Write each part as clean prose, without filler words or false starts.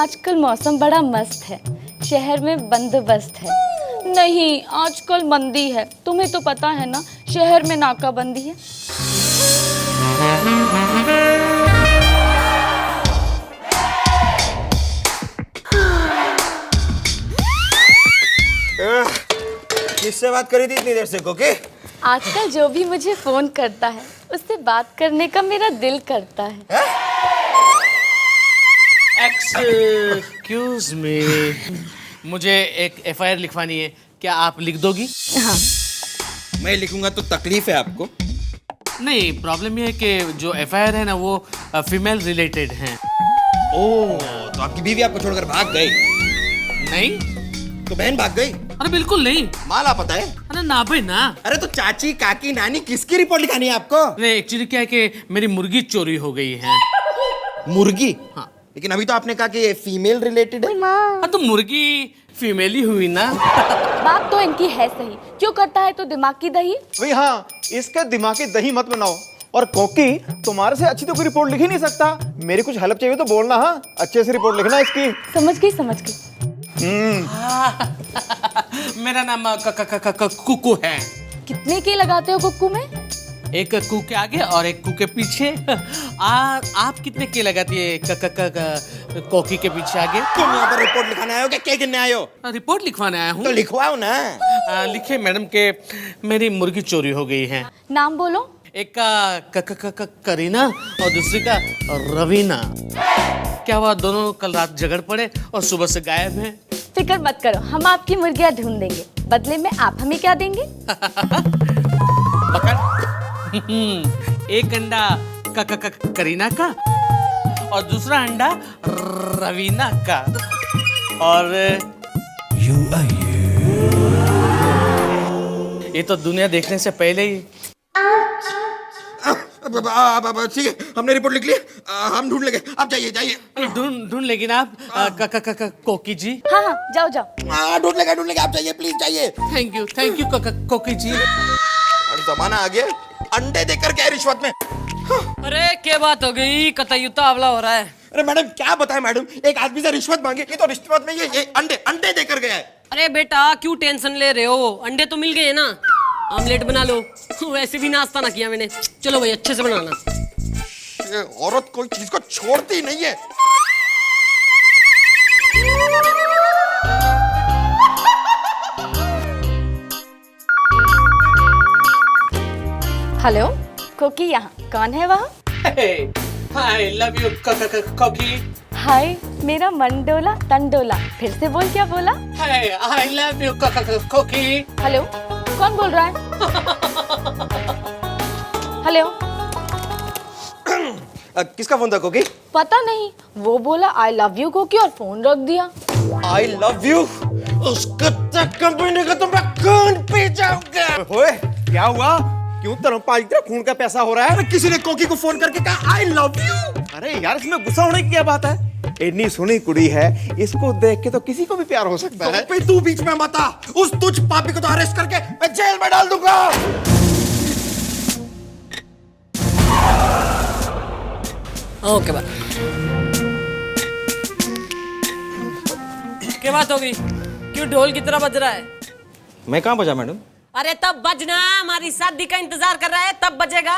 आजकल मौसम बड़ा मस्त है, शहर में बंदोबस्त है। नहीं, आजकल मंदी है, तुम्हें तो पता है ना, शहर में नाकाबंदी है। किससे बात करी थी इतनी देर से कोकी? आजकल जो भी मुझे फोन करता है उससे बात करने का मेरा दिल करता है। एक्सक्यूज मी, मुझे एक एफआईआर लिखवानी है, क्या आप लिख दोगी? हाँ। मैं लिखूंगा तो तकलीफ है आपको? नहीं, प्रॉब्लम ये है कि जो एफआईआर है ना वो फीमेल रिलेटेड है। ओह, तो आपकी बीवी आपको छोड़कर भाग गई? नहीं, तो बहन भाग गई? अरे बिल्कुल नहीं। माला पता है? अरे ना भाई ना। अरे तो चाची, काकी, नानी किसकी रिपोर्ट लिखानी है आपको? नहीं, एक्चुअली क्या है कि मेरी मुर्गी चोरी हो गई है। मुर्गी? हाँ। लेकिन अभी तो आपने कहा कि ये फीमेल रिलेटेड है। हाँ, तो मुर्गी फीमेल ही हुई ना। बात तो इनकी है सही, क्यों करता है तो दिमाग की दही। भाई हाँ, इसका दिमागी दही मत बनाओ। और कोकी, तुम्हारे से अच्छी तो कोई रिपोर्ट लिख ही नहीं सकता। मेरी कुछ हेल्प चाहिए तो बोलना। हाँ, अच्छे से रिपोर्ट लिखना इसकी। समझ गई समझ गई। मेरा नाम कुकू है। कितने के लगाते हो कुक्कू में? एक कू के आगे और एक कू के पीछे। आप कितने के लगाती है कोकी के पीछे आगे? तुम यहाँ पर रिपोर्ट लिखाने आए हो क्या गिनने आए हो? रिपोर्ट लिखवाने आया हूँ। तो लिखवाओ ना। लिखे मैडम के मेरी मुर्गी चोरी हो गई है। नाम बोलो। एक का करीना और दूसरी का रवीना। क्या हुआ, दोनों कल रात झगड़ पड़े और सुबह से गायब हैं। फिक्र मत करो, हम आपकी मुर्गियां ढूंढ देंगे, बदले में आप हमें क्या देंगे? पकड़। एक अंडा करीना का और दूसरा अंडा रवीना का। और ये तो दुनिया देखने से पहले ही। ठीक है, हमने रिपोर्ट लिख ली। हम ढूंढ लेंगे, आप जाइए जाइए। ढूंढ लेगी ना आप कोकी जी? हाँ हाँ, जाओ जाओ। ढूंढ लेंगे, आप जाइए प्लीज जाइए। थैंक यू कोकी जी। और जमाना आ गया अंडे देकर के रिश्वत में। अरे क्या बात हो गई, कतई तावला हो रहा है। अरे मैडम क्या बताएं मैडम, एक आदमी से रिश्वत मांगी, ये तो रिश्वत में ये अंडे देकर गया है। अरे बेटा क्यों टेंशन ले रहे हो, अंडे तो मिल गए ना, ऑमलेट बना लो। वैसे भी नाश्ता ना किया मैंने, चलो भाई अच्छे से बनाना। ये औरत कोई चीज को छोड़ती नहीं है। हेलो, कोकी यहाँ, कौन है वहाँ? आई लव यू कोकी। हाय, मेरा मन डोला तन डोला, फिर से बोल, क्या बोला? आई लव यू कोकी। हेलो, कौन बोल रहा है? हेलो। किसका फोन था कोकी? पता नहीं, वो बोला आई लव यू कोकी और फोन रख दिया। आई लव यू, उसका कंपनी का तो मैं खून पी जाऊंगा। ओए, क्या हुआ? क्यों तरह खून का पैसा हो रहा है? किसी ने कोकी को फोन करके कहा आई लव यू। अरे यार, इसमें गुस्सा होने की क्या बात है? इतनी सुनी कुड़ी है, इसको देख के तो किसी को भी प्यार हो सकता है। तो तू बीच में मत आ, उस तुझ पापी को तो अरेस्ट करके मैं जेल में डाल दूंगा। ओके बात, क्या बात होगी, क्यों ढोल की तरह बज रहा है? मैं कहाँ बजा मैडम? अरे तब बजना, हमारी शादी का इंतजार कर रहा है, तब बजेगा।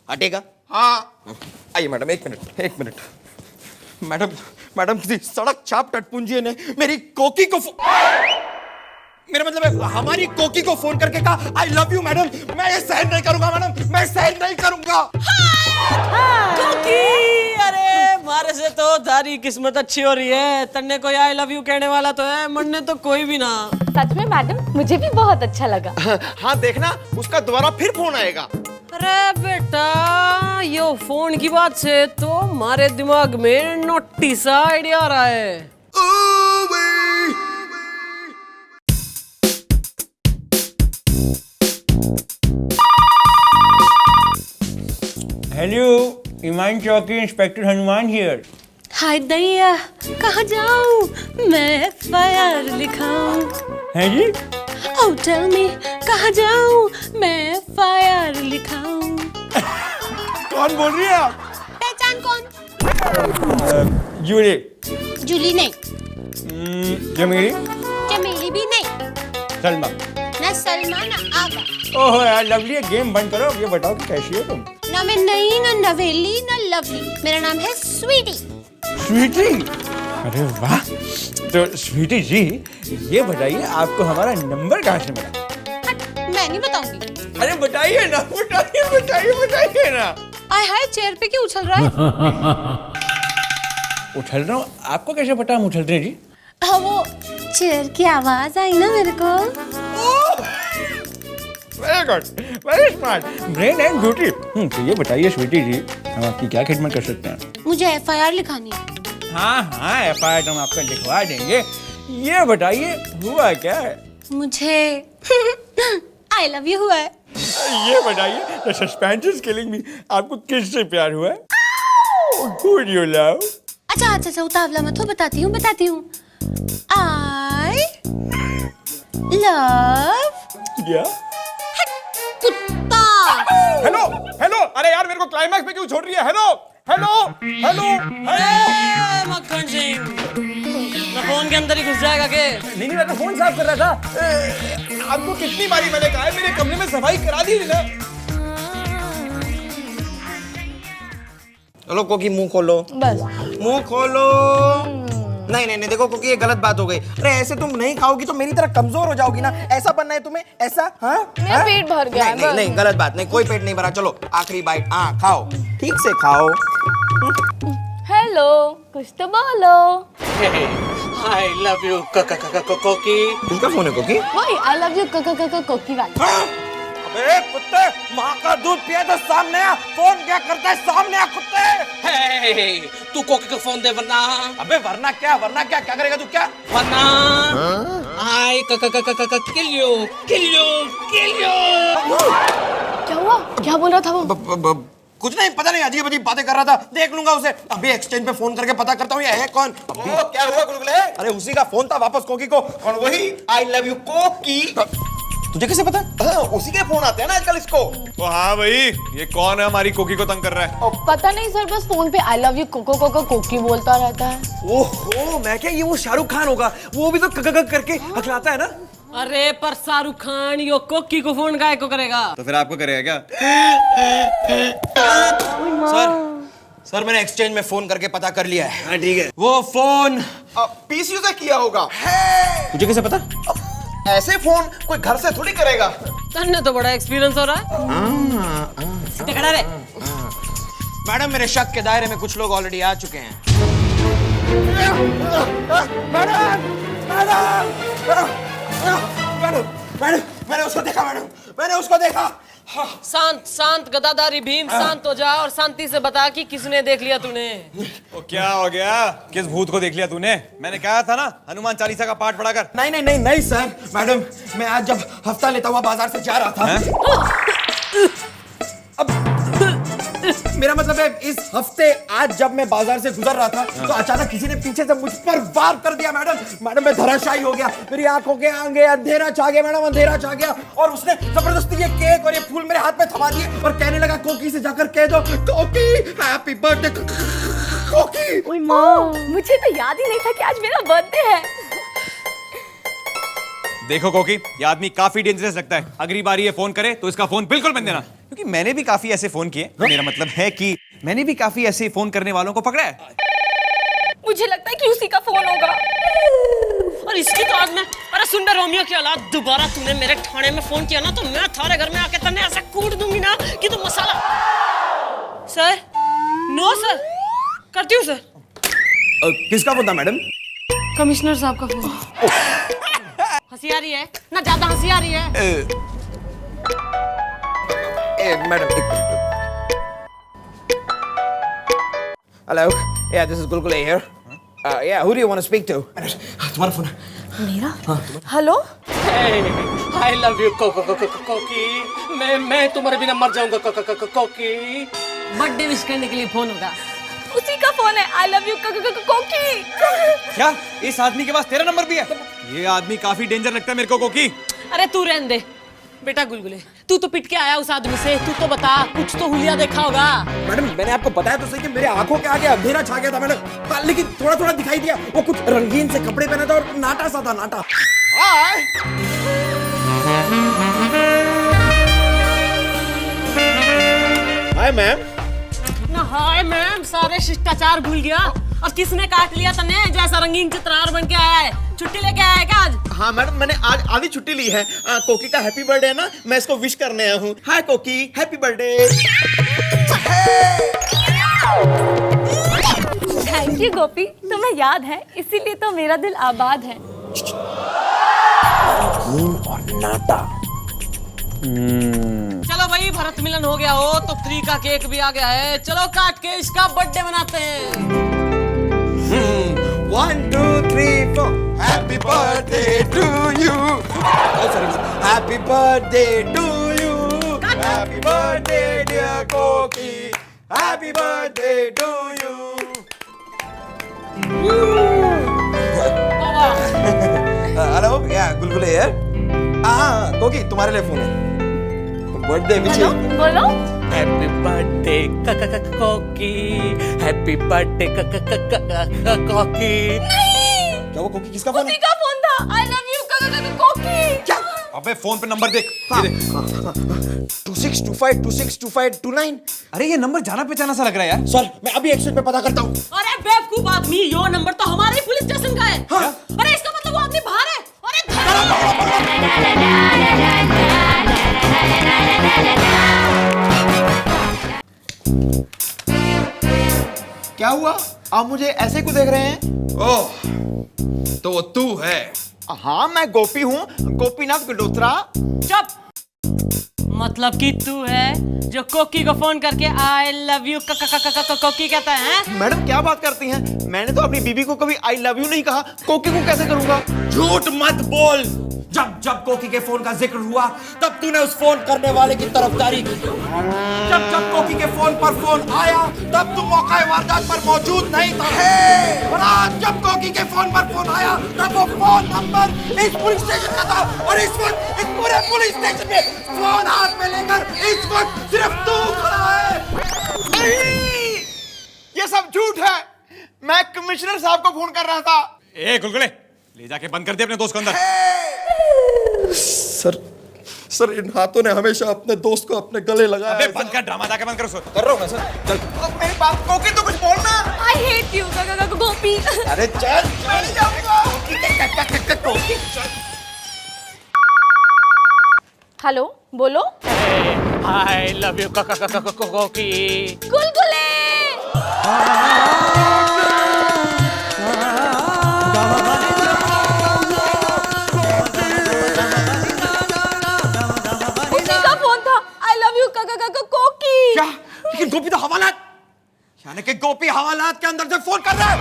हटेगा? हाँ। आइए मैडम, एक मिनट। मैडम किसी सड़क छाप टटपुंजिये ने मेरी कोकी को मेरा मतलब है हमारी कोकी को फोन करके कहा आई लव यू मैडम। मैं ये सहन नहीं करूंगा मैडम, मैं सहन नहीं करूंगा। कोकी, अरे मारे से तो तारी किस्मत अच्छी हो रही है, तन्ने कोई आई लव यू कहने वाला तो है, मरने तो कोई भी ना। सच में मैडम, मुझे भी बहुत अच्छा लगा। हाँ देखना, उसका दोबारा फिर फोन आएगा। अरे बेटा, यो फोन की बात से तो हमारे दिमाग में नोटी सा आइडिया आ रहा है। हेलो, ईमान चौकी इंस्पेक्टर हनुमान हियर। हाय दैया, कहाँ जाऊँ मैं, एफआईआर लिखाऊं? हैं जी? Oh tell me, कहाँ जाऊँ मैं, एफआईआर लिखाऊं? कौन बोल रही है आप? पहचान कौन? जूली जूली नहीं, जमीली चमेली भी नहीं, सलमा। ना सलमा ना आगा। ओह यार लवली, गेम बंद करो। ये बताओ कि कैसी हो तुम? ना मैं नहीं, ना नवेली, ना लवली। मेरा नाम है स्वीटी। स्वीटी, अरे वाह। तो स्वीटी जी, ये बताइए आपको हमारा नंबर कहाँ से मिला? मैं नहीं बताऊंगी। अरे बताइए ना, बताइए ना। आय हाय, चेयर पे क्यों उछल रहा है? उछल रहा हूँ, आपको कैसे पता हम उछल रहे हैं जी? हाँ, वो चेयर की आवाज आई ना मेरे को। Very good, very smart, brain and beauty. तो ये बताइए स्वीटी जी, हम आपकी क्या खिदमत कर सकते हैं? मुझे FIR लिखानी है। हाँ, FIR तो हम आपको लिखवा देंगे। ये बताइए हुआ क्या है? मुझे I love you हुआ है। ये बताइए द सस्पेंस इज किलिंग मी, आपको किससे प्यार हुआ है? Who do you love? अच्छा, उतावला मत हो, बताती हूँ। I love क्या? कुत्ता। हेलो, अरे यार मेरे को क्लाइमैक्स पे क्यों छोड़ रही है? हेलो। मक्खन सिंह, मैं फोन के अंदर ही घुस जाएगा के? नहीं, मैं तो फोन साफ कर रहा था। आपको कितनी बारी मैंने कहा है मेरे कमरे में सफाई करा दी ना। चलो कोकी, मुंह खोलो। बस मुंह खोलो। नहीं, देखो क्योंकि ये गलत बात हो गई। अरे ऐसे तुम नहीं खाओगी तो मेरी तरह कमजोर हो जाओगी ना। ऐसा बनना है तुम्हें, ऐसा? हाँ, मेरा पेट भर गया है, बस। नहीं, गलत बात नहीं, कोई पेट नहीं भरा। चलो आखिरी बाइट, हाँ खाओ, ठीक से खाओ। हेलो, कुछ तो बोलो। आई लव यू कोकी। किसका फोन है कोकी? वही आई लव यू कोकी वाली। अबे कुत्ते, माँ का दूध पिया तो सामने आ। फोन क्या करता है? सामने आ कुत्ते। हे, तू कोकी को फोन दे वरना। अबे वरना क्या क्या करेगा तू? क्या वरना आई किल यू। क्या हुआ? क्या बोल रहा था वो? कुछ नहीं, पता नहीं, अजीब बातें कर रहा था। देख लूंगा उसे। अभी एक्सचेंज पे फोन करके पता करता हूँ ये है कौन। क्या हुआ गुलगुले? अरे उसी का फोन था वापस कोकी को। कौन? वही आई लव यू कोकी। तुझे कैसे पता? हाँ, उसी के फोन आते हैं ना आजकल इसको। तो हाँ भाई, ये कौन है हमारी कोकी को तंग कर रहा है? पता नहीं सर, बस फोन पे आई लव यू कोकी बोलता रहता है। ओहो, मैं क्या, ये वो शाहरुख खान होगा। वो भी तो कक करके हकलाता है ना। अरे पर शाहरुख खान यो कोकी को फोन काय को करेगा? तो फिर आपको करेगा क्या? सर मैंने एक्सचेंज में फोन करके पता कर लिया है। हाँ ठीक है। वो फोन पीसीयू से किया होगा। तुझे कैसे पता? ऐसे फोन कोई घर से थोड़ी करेगा। तन्ने तो बड़ा एक्सपीरियंस हो रहा है। सीधे खड़ा रहे। मैडम, मेरे शक के दायरे में कुछ लोग ऑलरेडी आ चुके हैं। मैडम, मैंने उसको देखा। शांत गदाधारी भीम, शांत हो जा और शांति से बता कि किसने देख लिया तूने। तो क्या हो गया? किस भूत को देख लिया तूने? मैंने कहा था ना हनुमान चालीसा का पाठ पढ़ा कर। नहीं सर। मैडम, मैं आज जब हफ्ता लेता हुआ बाजार से जा रहा था। अब मेरा मतलब है इस हफ्ते आज जब मैं बाजार से गुजर रहा था तो अचानक किसी ने पीछे से मुझ पर वार कर दिया। मैडम मैं धराशायी हो गया। मेरी आंखों के आगे अंधेरा छा गया। मैडम अंधेरा छा गया और उसने जबरदस्ती ये केक और ये फूल मेरे हाथ में थमा दिए और कहने लगा कोकी से जाकर कह दो कोकी हैप्पी बर्थडे कोकी। ओए माँ, मुझे तो याद ही नहीं था कि आज मेरा बर्थडे है। देखो कोकी, ये आदमी काफी डेंजरस लगता है। अगली बार ये फोन करे तो इसका फोन बिल्कुल बंद देना, क्योंकि मैंने भी काफी ऐसे फोन किए। मेरा मतलब है कि मैंने भी काफी ऐसे फोन करने वालों को पकड़ा है। मुझे लगता है कि उसी का फोन होगा। और इसकी तो आज मैं, अरे सुन बे रोमियो की औलाद, दोबारा तूने मेरे थाने में फोन किया ना तो मैं थारे घर में आके तन्ने ऐसा कूट दूंगी ना कि तू मसाला। सर, नो सर, करती हूँ सर। किसका फोन था मैडम? कमिश्नर साहब का फोन। हंसी आ रही है ना? ज्यादा हंसी आ रही है। Madam hello, yeah, this is Gulgule here. Yeah, who do you want to speak to? तुम्हारा फोन है। मेरा? हेलो? आई लव यू कोकी। मैं तुम्हारे बिना मर जाऊंगा कोकी। बर्थडे विश करने के लिए फोन होगा। उसी का फोन है। आई लव यू कोकी। क्या इस आदमी के पास तेरा नंबर भी है? ये आदमी काफी डेंजर लगता है मेरे को कोकी। अरे तू रहने दे, बेटा गुलगुले, तू तो पिट के आया उस आदमी से, तू तो बता, कुछ तो हुलिया देखा होगा। मैडम मैंने आपको बताया तो सही कि मेरे आंखों के आगे अंधेरा छा गया था मैडम, हाँ, लेकिन थोड़ा थोड़ा दिखाई दिया। वो कुछ रंगीन से कपड़े पहना था और नाटा सा था, नाटा। Hi ma'am. ना हाय मैम, सारे शिष्टाचार भूल गया। और किसने काट लिया तने, जैसा रंगीन चित्रहार बन के आया है? छुट्टी लेके आया है क्या आज? हाँ मैडम, मैंने आज आधी छुट्टी ली है। कोकी का हैप्पी बर्थडे है ना, मैं इसको विश करने आया हूँ। हाय कोकी, हैप्पी बर्थडे। थैंक यू गोपी, तुम्हें याद है, इसीलिए तो मेरा दिल आबाद है। चलो भाई, भरत मिलन हो गया हो तो फ्री का केक भी आ गया है। चलो काट के इसका बर्थडे मनाते हैं। 1 2 3 4 Happy birthday to you. Oh sorry, Happy birthday to you. Happy birthday dear Koki. Happy birthday to you. Hello, yeah, गुलगुले यार। हाँ, कोकी तुम्हारे लिए फोन है। बर्थडे हेलो, बोलो। हैप्पी बर्थडे कोकी, हैप्पी बर्थडे कोकी। क्या वो कोकी किसका फोन है? उसी का फोन था। I love you कोकी। क्या? अबे फोन पे नंबर देख। हाँ। ये देख। 2625262529। अरे ये नंबर जाना पहचाना सा लग रहा है यार। सर मैं अभी एक्शन पे पता करता हूँ। अरे बेवकूफ आदमी, यो नंबर तो हमारे ही पुलिस स्टेशन का है। हाँ। अरे इसका मतलब वो आदमी बाहर है। अरे क्या हुआ, आप मुझे ऐसे क्यों देख रहे हैं? ओह, तो वो तू है। हाँ मैं गोपी हूँ, गोपीनाथ गडोत्रा। चुप। मतलब कि तू है जो कोकी को फोन करके आई लव यू कोकी कहता है? मैडम क्या बात करती हैं? मैंने तो अपनी बीबी को कभी आई लव यू नहीं कहा, कोकी को कैसे करूंगा? झूठ मत बोल। जब जब कोकी के फोन का जिक्र हुआ तब तूने उस फोन करने वाले की तरफदारी की। जब जब कोकी के फोन पर फोन आया तब तू मौका वारदात पर मौजूद नहीं था। और आज जब कोकी के फोन पर फोन आया तब वो फोन नंबर इस पुलिस स्टेशन का था। और इस वक्त इस पूरे पुलिस स्टेशन में फोन हाथ में लेकर इस वक्त सिर्फ तू खड़ा है। नहीं, ये सब झूठ है। मैं कमिश्नर साहब को फोन कर रहा था। ए गुलगुले, ले जाके बंद कर दे अपने दोस्त को अंदर। सर इन हाथों ने हमेशा अपने दोस्त को अपने गले लगाया। अबे बंद कर, ड्रामा जाके बंद कर उसको। कर रहा हूँ मैं सर। चल। मेरी बात, कोकी तो कुछ बोलना। I hate you गोपी। अरे चल। मैं जाऊंगा। हेलो, बोलो। आई लव यू कोकी। गुलगुले। उसी का फोन था। I love you कोकी। क्या? लेकिन गोपी तो हवालात, यानी कि गोपी हवालात के अंदर से फोन कर रहा है।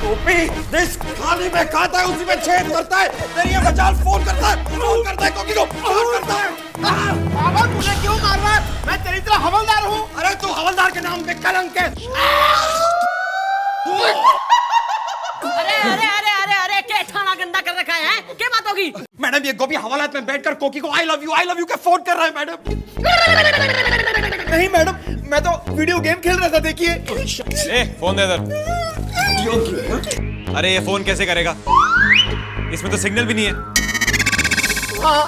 गोपी इस खाली में खाता है, उसी में छेद करता है। तेरी ये मजाल फोन करता है गोपी को फोन करता है। बाबा मुझे क्यों मार रहा है? मैं तेरी तरह हवलदार हूँ। अरे तू हवलदार के नाम पे कलंक है। अरे क्या ठाना गंदा कर रखा है? क्या बात होगी? मैडम ये गोपी हवालात में बैठकर कोकी को आई लव यू के फोन कर रहा है मैडम। नहीं मैडम, मैं तो वीडियो गेम खेल रहा था, देखिए। ए फोन दे इधर। अरे ये फोन कैसे करेगा? इसमें तो सिग्नल भी नहीं है। हाँ,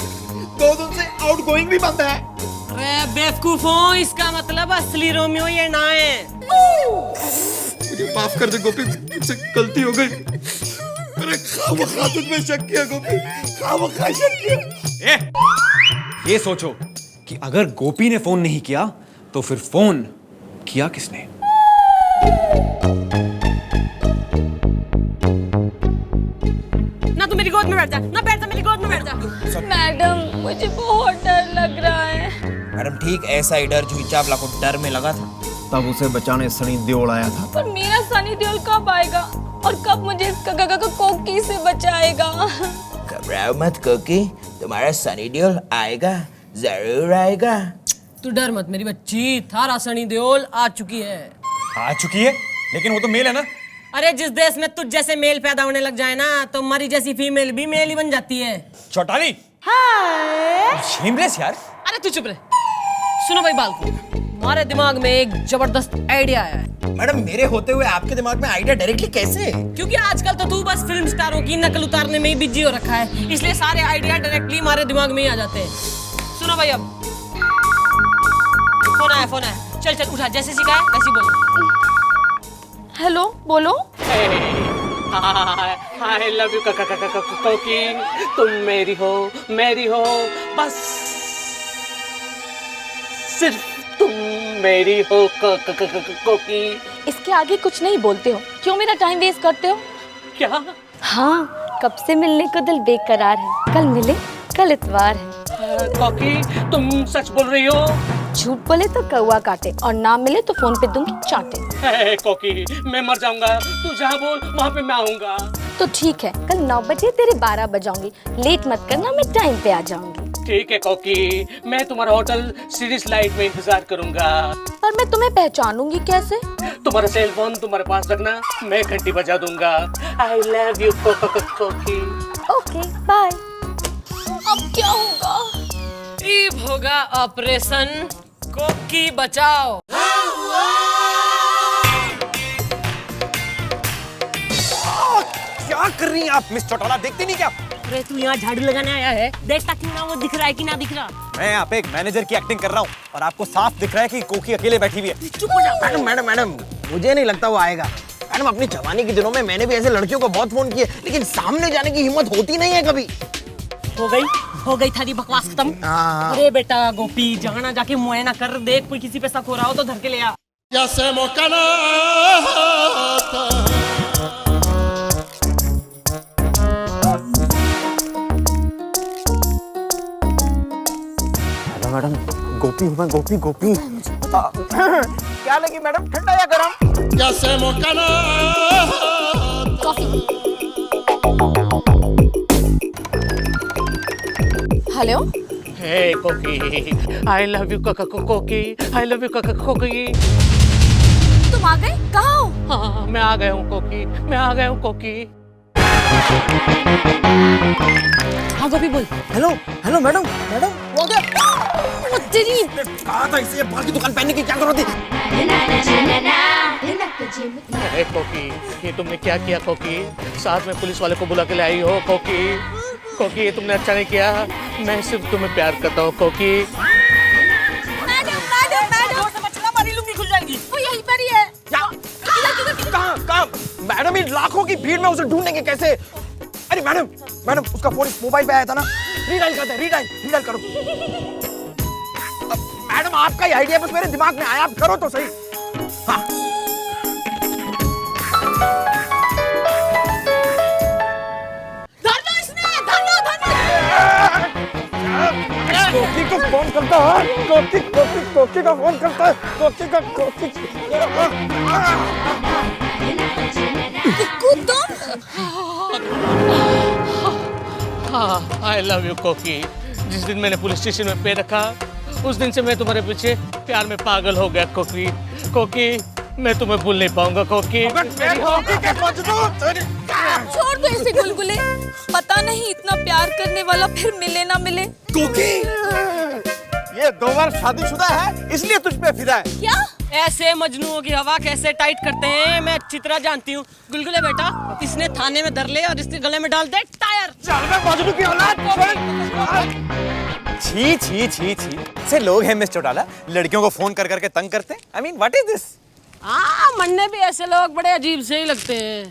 2 दिन से आउटगोइंग भी बंद है। अरे बेवकूफों, इसका मतलब असली रोमियो ये ना है। मुझे माफ कर दे गोपी, मुझसे गलती हो गई। मैंने खामखा तुझ में शक किया गोपी, खामखा शक किया। ए, ये सोचो कि अगर गोपी ने फोन नहीं किया तो फिर फोन किया किसने? ना तू मेरी गोद में बैठ जा, ना बैठ जा मेरी गोद में बैठ जा। मैडम मुझे बहुत डर लग रहा है। मैडम ठीक ऐसा ही डर जूही चावला को डर में लगा था, तब उसे बचाने सनी देओल आया था। पर मेरा सनी देओल कब आएगा और कब मुझे इस कोकी से बचाएगा? घबराओ मत कोकी, तुम्हारा सनी देओल आएगा, जरूर आएगा। तू डर मत मेरी बच्ची, थारा सनी देओल आ चुकी है। आ चुकी है, लेकिन वो तो मेल है ना। अरे जिस देश में तुझ जैसे मेल पैदा होने लग जाए ना, तो मरी जैसी फीमेल भी मेल ही बन जाती है। चौटाली, शेमलेस यार। अरे तू चुप रहे। सुनो भाई बालको, हमारे दिमाग में एक जबरदस्त आइडिया आया है। मैडम मेरे होते हुए आपके दिमाग में आइडिया डायरेक्टली कैसे? क्योंकि आजकल तो तू बस फिल्म स्टारों की नकल उतारने में ही बिजी हो रखा है, इसलिए सारे आइडिया डायरेक्टली हमारे दिमाग में ही आ जाते हैं। सुनो भाई, अब फोन आया। चल चल उठा, जैसे सिखाया वैसे बोलो। हेलो, बोलो। आई लव यू कोकी, तुम मेरी हो, बस सिर्फ तुम मेरी हो कोकी। इसके आगे कुछ नहीं बोलते हो, क्यों मेरा टाइम वेस्ट करते हो? क्या? हाँ, कब से मिलने को दिल बेकरार है। कल मिले, कल इतवार है। कोकी, तुम सच बोल रही हो? झूठ बोले तो कौवा काटे और ना मिले तो फोन पे दूंगी चाटे। कोकी, मैं मर जाऊंगा, तू जहाँ बोल वहाँ पे मैं आऊंगा। तो ठीक है, कल 9 बजे तेरे 12 बजाऊंगी। लेट मत करना, मैं टाइम पे आ जाऊंगी। ठीक है कोकी, मैं तुम्हारा होटल सीरीज लाइट में इंतजार करूंगा। पर मैं तुम्हें पहचानूंगी कैसे? तुम्हारा सेल फोन तुम्हारे पास रखना, मैं घंटी बजा दूंगा। आई लव यू कोकी। Okay, bye. अब क्या होगा? ईब होगा ऑपरेशन कोकी बचाओ। क्या कर रही हैं आप मिस चौटाला, देखते नहीं क्या? अरे तू यहाँ झाड़ू लगाने आया है, देखता क्यों ना वो दिख रहा है कि ना दिख रहा। मैं यहाँ पे एक मैनेजर की एक्टिंग कर रहा हूँ और आपको साफ दिख रहा है कि कोकी अकेले बैठी हुई है। चुप हो जा। मैडम मुझे नहीं लगता वो आएगा। मैडम अपनी जवानी के दिनों में मैंने भी ऐसे लड़कियों को बहुत फोन किए, लेकिन सामने जाने की हिम्मत होती नहीं है कभी। हो गई थारी बकवास खत्म। अरे बेटा गोपी, जाना जाके मुआयना कर, देख कोई किसी पे शक हो रहा हो तो धर के ले आ। मैडम गोपी हूँ मैं, गोपी। क्या लगी मैडम, ठंडा या गरम? हेलो। हे कोकी, आई लव यू कोकी, आई लव यू कोकी। तुम आ गए? कहाँ हो? हाँ, मैं आ गया हूँ कोकी। हाँ गोपी बोल। हेलो मैडम वो क्या? तेरी कहा था इसे बाल की दुकान पहनने की क्या जरूरत थी? अरे कोकी, ये तुमने क्या किया कोकी? साथ में पुलिस वाले को बुला के लाई हो कोकी, ये तुमने अच्छा नहीं किया। मैं सिर्फ तुम्हें प्यार करता हूँ कोकी। मैडम, हमारी लुंगी खुल जाएगी। वो यहीं पर ही है। कहाँ? मैडम इन लाखों की भीड़ में उसे ढूंढेंगे कैसे? अरे मैडम उसका फोन इस मोबाइल पे आया था ना, रीडायल करते हैं, रीडायल करो। मैडम आपका ही आइडिया बस मेरे दिमाग में आया, आप करो तो सही। हाँ। कोकी को फोन करता है, कोकी का फोन करता है, कोकी। हाँ, आई लव यू कोकी। जिस दिन मैंने पुलिस स्टेशन में पैर रखा, उस दिन से मैं तुम्हारे पीछे प्यार में पागल हो गया कोकी। मैं तुम्हें भूल नहीं पाऊंगा कोकी। छोड़ दो इसे गुलगुले, पता नहीं इतना प्यार करने वाला फिर मिले ना मिले। कोकी, ये 2 बार शादीशुदा है इसलिए तुझ पे फिदा है। क्या? ऐसे मजनुओं की हवा कैसे टाइट करते हैं मैं अच्छी तरह जानती हूँ। गुलगुले बेटा, इसने थाने में धर ले और इसके गले में डाल दे टायर। चल मैं मजनू की औलाद। छी से लोग हैं मिस चौटाला, लड़कियों को फोन कर करके तंग करते हैं। I mean what is this? हाँ, मन्ने भी ऐसे लोग बड़े अजीब से ही लगते हैं।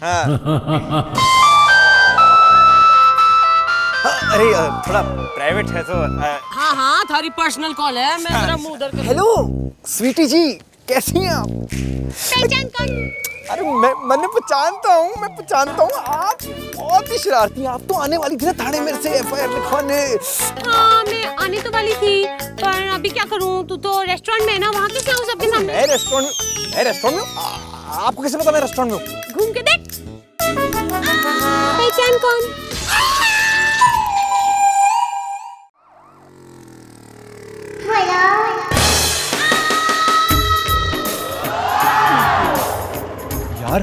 अरे थोड़ा प्राइवेट है तो हाँ, थारी पर्सनल कॉल है, मैं जरा मुंह उधर कर। हेलो स्वीटी जी, कैसी हैं आप? पहचान कौन? अरे मैं पहचानता हूँ, आप बहुत ही शरारती हैं। आप तो आने वाली थी ना थाने मेरे से एफआईआर लिखवाने। हाँ, मैं आने तो वाली थी, पर अभी क्या करूँ? तू तो रेस्टोरेंट में ना, वहाँ कैसे आऊँ सबके सामने? मैं रेस्टोरेंट में? आपको कैसे पता मैं रेस्टोरेंट में हूँ? घूम के देख। पहचान कौन? यार,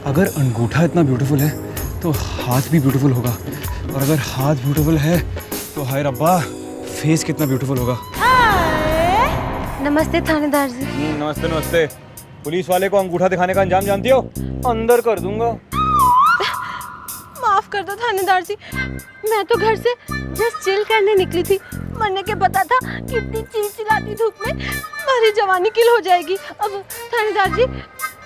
अगर अंगूठा इतना ब्यूटीफुल है तो हाथ भी ब्यूटीफुल होगा, और अगर हाथ ब्यूटीफुल है तो हाय रब्बा, फेस कितना ब्यूटीफुल होगा। नमस्ते थानेदार जी। नमस्ते नमस्ते। पुलिस वाले को अंगूठा दिखाने का अंजाम जानती हो? अंदर कर दूंगा। माफ कर दो थानेदार जी, मैं तो घर से जस्ट चिल करने निकली थी। मरने के पता था कि इतनी चिलचिलाती धूप में हमारी जवानी किल हो जाएगी। अब थानेदार जी,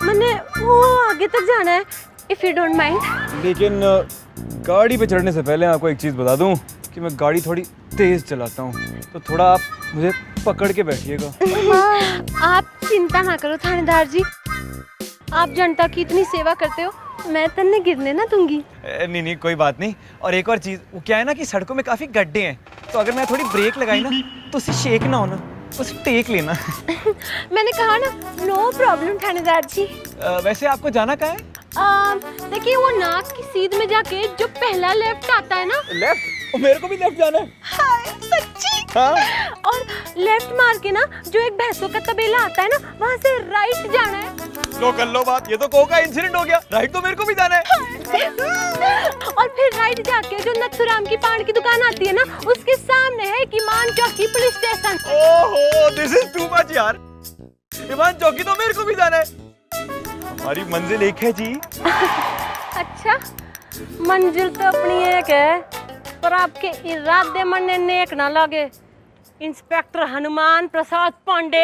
मैंने वो आगे तक जाना है, इफ यू डोंट माइंड। लेकिन गाड़ी पे चढ़ने से पहले आपको एक चीज़ बता दूं कि मैं गाड़ी थोड़ी तेज चलाता हूँ, तो थोड़ा आप मुझे पकड़ के बैठिएगा। आप चिंता ना करो थानेदार जी, आप जनता की इतनी सेवा करते हो, मैं तन्ने गिरने ना दूंगी। नहीं नहीं कोई बात नहीं। और एक और चीज़, वो क्या है ना कि सड़कों में काफ़ी गड्ढे हैं, तो अगर मैं थोड़ी ब्रेक लगाई ना तो उसे शेक ना होना, उसे टेक लेना। मैंने कहा ना, नो प्रॉब्लम थानेदार जी। वैसे आपको जाना कहाँ है? देखिए वो नाक की सीध में जाके जो पहला लेफ्ट आता है ना। लेफ्ट? मेरे को भी लेफ्ट जाना है। हाय सच्ची? हाँ? और लेफ्ट मार के ना जो एक भैंसों का तबेला आता है ना, वहाँ से राइट जाना है। लो कर लो बात, ये तो को का इंसिडेंट हो गया। राइट तो मेरे को भी जाना है। और फिर राइट जाके जो नथुराम की पान की दुकान आती है ना, उसके सामने है ईमान चौकी पुलिस स्टेशन। ओहो, दिस इज टू मच यार। ईमान चौकी तो मेरे को भी जाना है। हमारी मंजिल एक है जी। अच्छा, मंजिल तो अपनी एक है, पर आपके इरादे मन ने नेक ना लगे। इंस्पेक्टर हनुमान प्रसाद पांडे,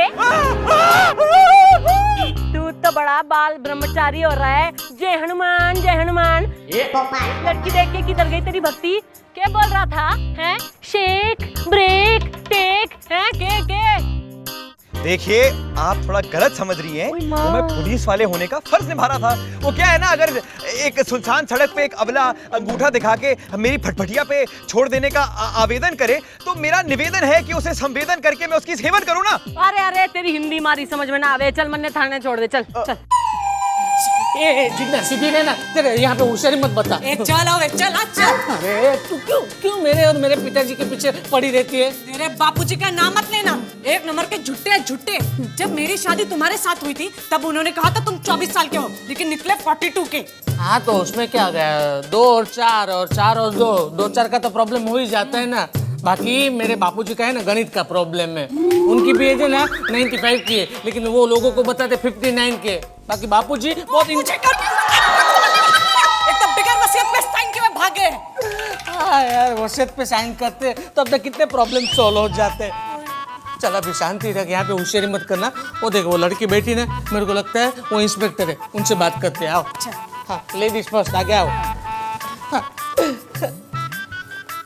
तू तो बड़ा बाल ब्रह्मचारी हो रहा है। जय हनुमान जय हनुमान। लड़की देख के किधर गई तेरी भक्ति? क्या बोल रहा था? हैं? शेक, ब्रेक, टेक, हैं? के? देखिए आप थोड़ा गलत समझ रही हैं। वो मैं पुलिस वाले होने का फर्ज निभा रहा था। वो क्या है ना, अगर एक सुनसान सड़क पे एक अबला अंगूठा दिखा के मेरी फटफटिया पे छोड़ देने का आवेदन करे, तो मेरा निवेदन है कि उसे संवेदन करके मैं उसकी सेवन करूं ना। अरे अरे, तेरी हिंदी मारी समझ में ना आवे। चल मन्ने थाने छोड़ दे, चल चल। जितना सीधी रहना, तेरे यहाँ पे होशियारी मत बता। चल आओ, चल आज चल। अरे तू क्यों मेरे और मेरे पिताजी के पीछे पड़ी रहती है? तेरे बापूजी का नाम मत लेना, एक नंबर के झुट्टे झुट्टे। जब मेरी शादी तुम्हारे साथ हुई थी तब उन्होंने कहा था तुम 24 साल के हो, लेकिन निकले 42 के। हाँ तो उसमें क्या गया, 2 और 4 और 4 और 2, 2-4 का तो प्रॉब्लम हो ही जाता है ना। बाकी मेरे बापूजी का है ना गणित का प्रॉब्लम है। उनकी भी एज है ना 95 की है, लेकिन वो लोगों को बताते 59 के। बाकी बापूजी बहुत एक तो बिगर वसीयत पे साइन के भागे। हाँ यार, वसीयत पे साइन करते तो अब तक कितने प्रॉब्लम सॉल्व हो जाते। चल अभी शांति रख, यहाँ पे होशियारी मत करना। वो देखो वो लड़की बैठी ना, मेरे को लगता है वो इंस्पेक्टर है, उनसे बात करते हैं। आओ। हाँ लेडीज फर्स्ट, आगे आओ। हाँ।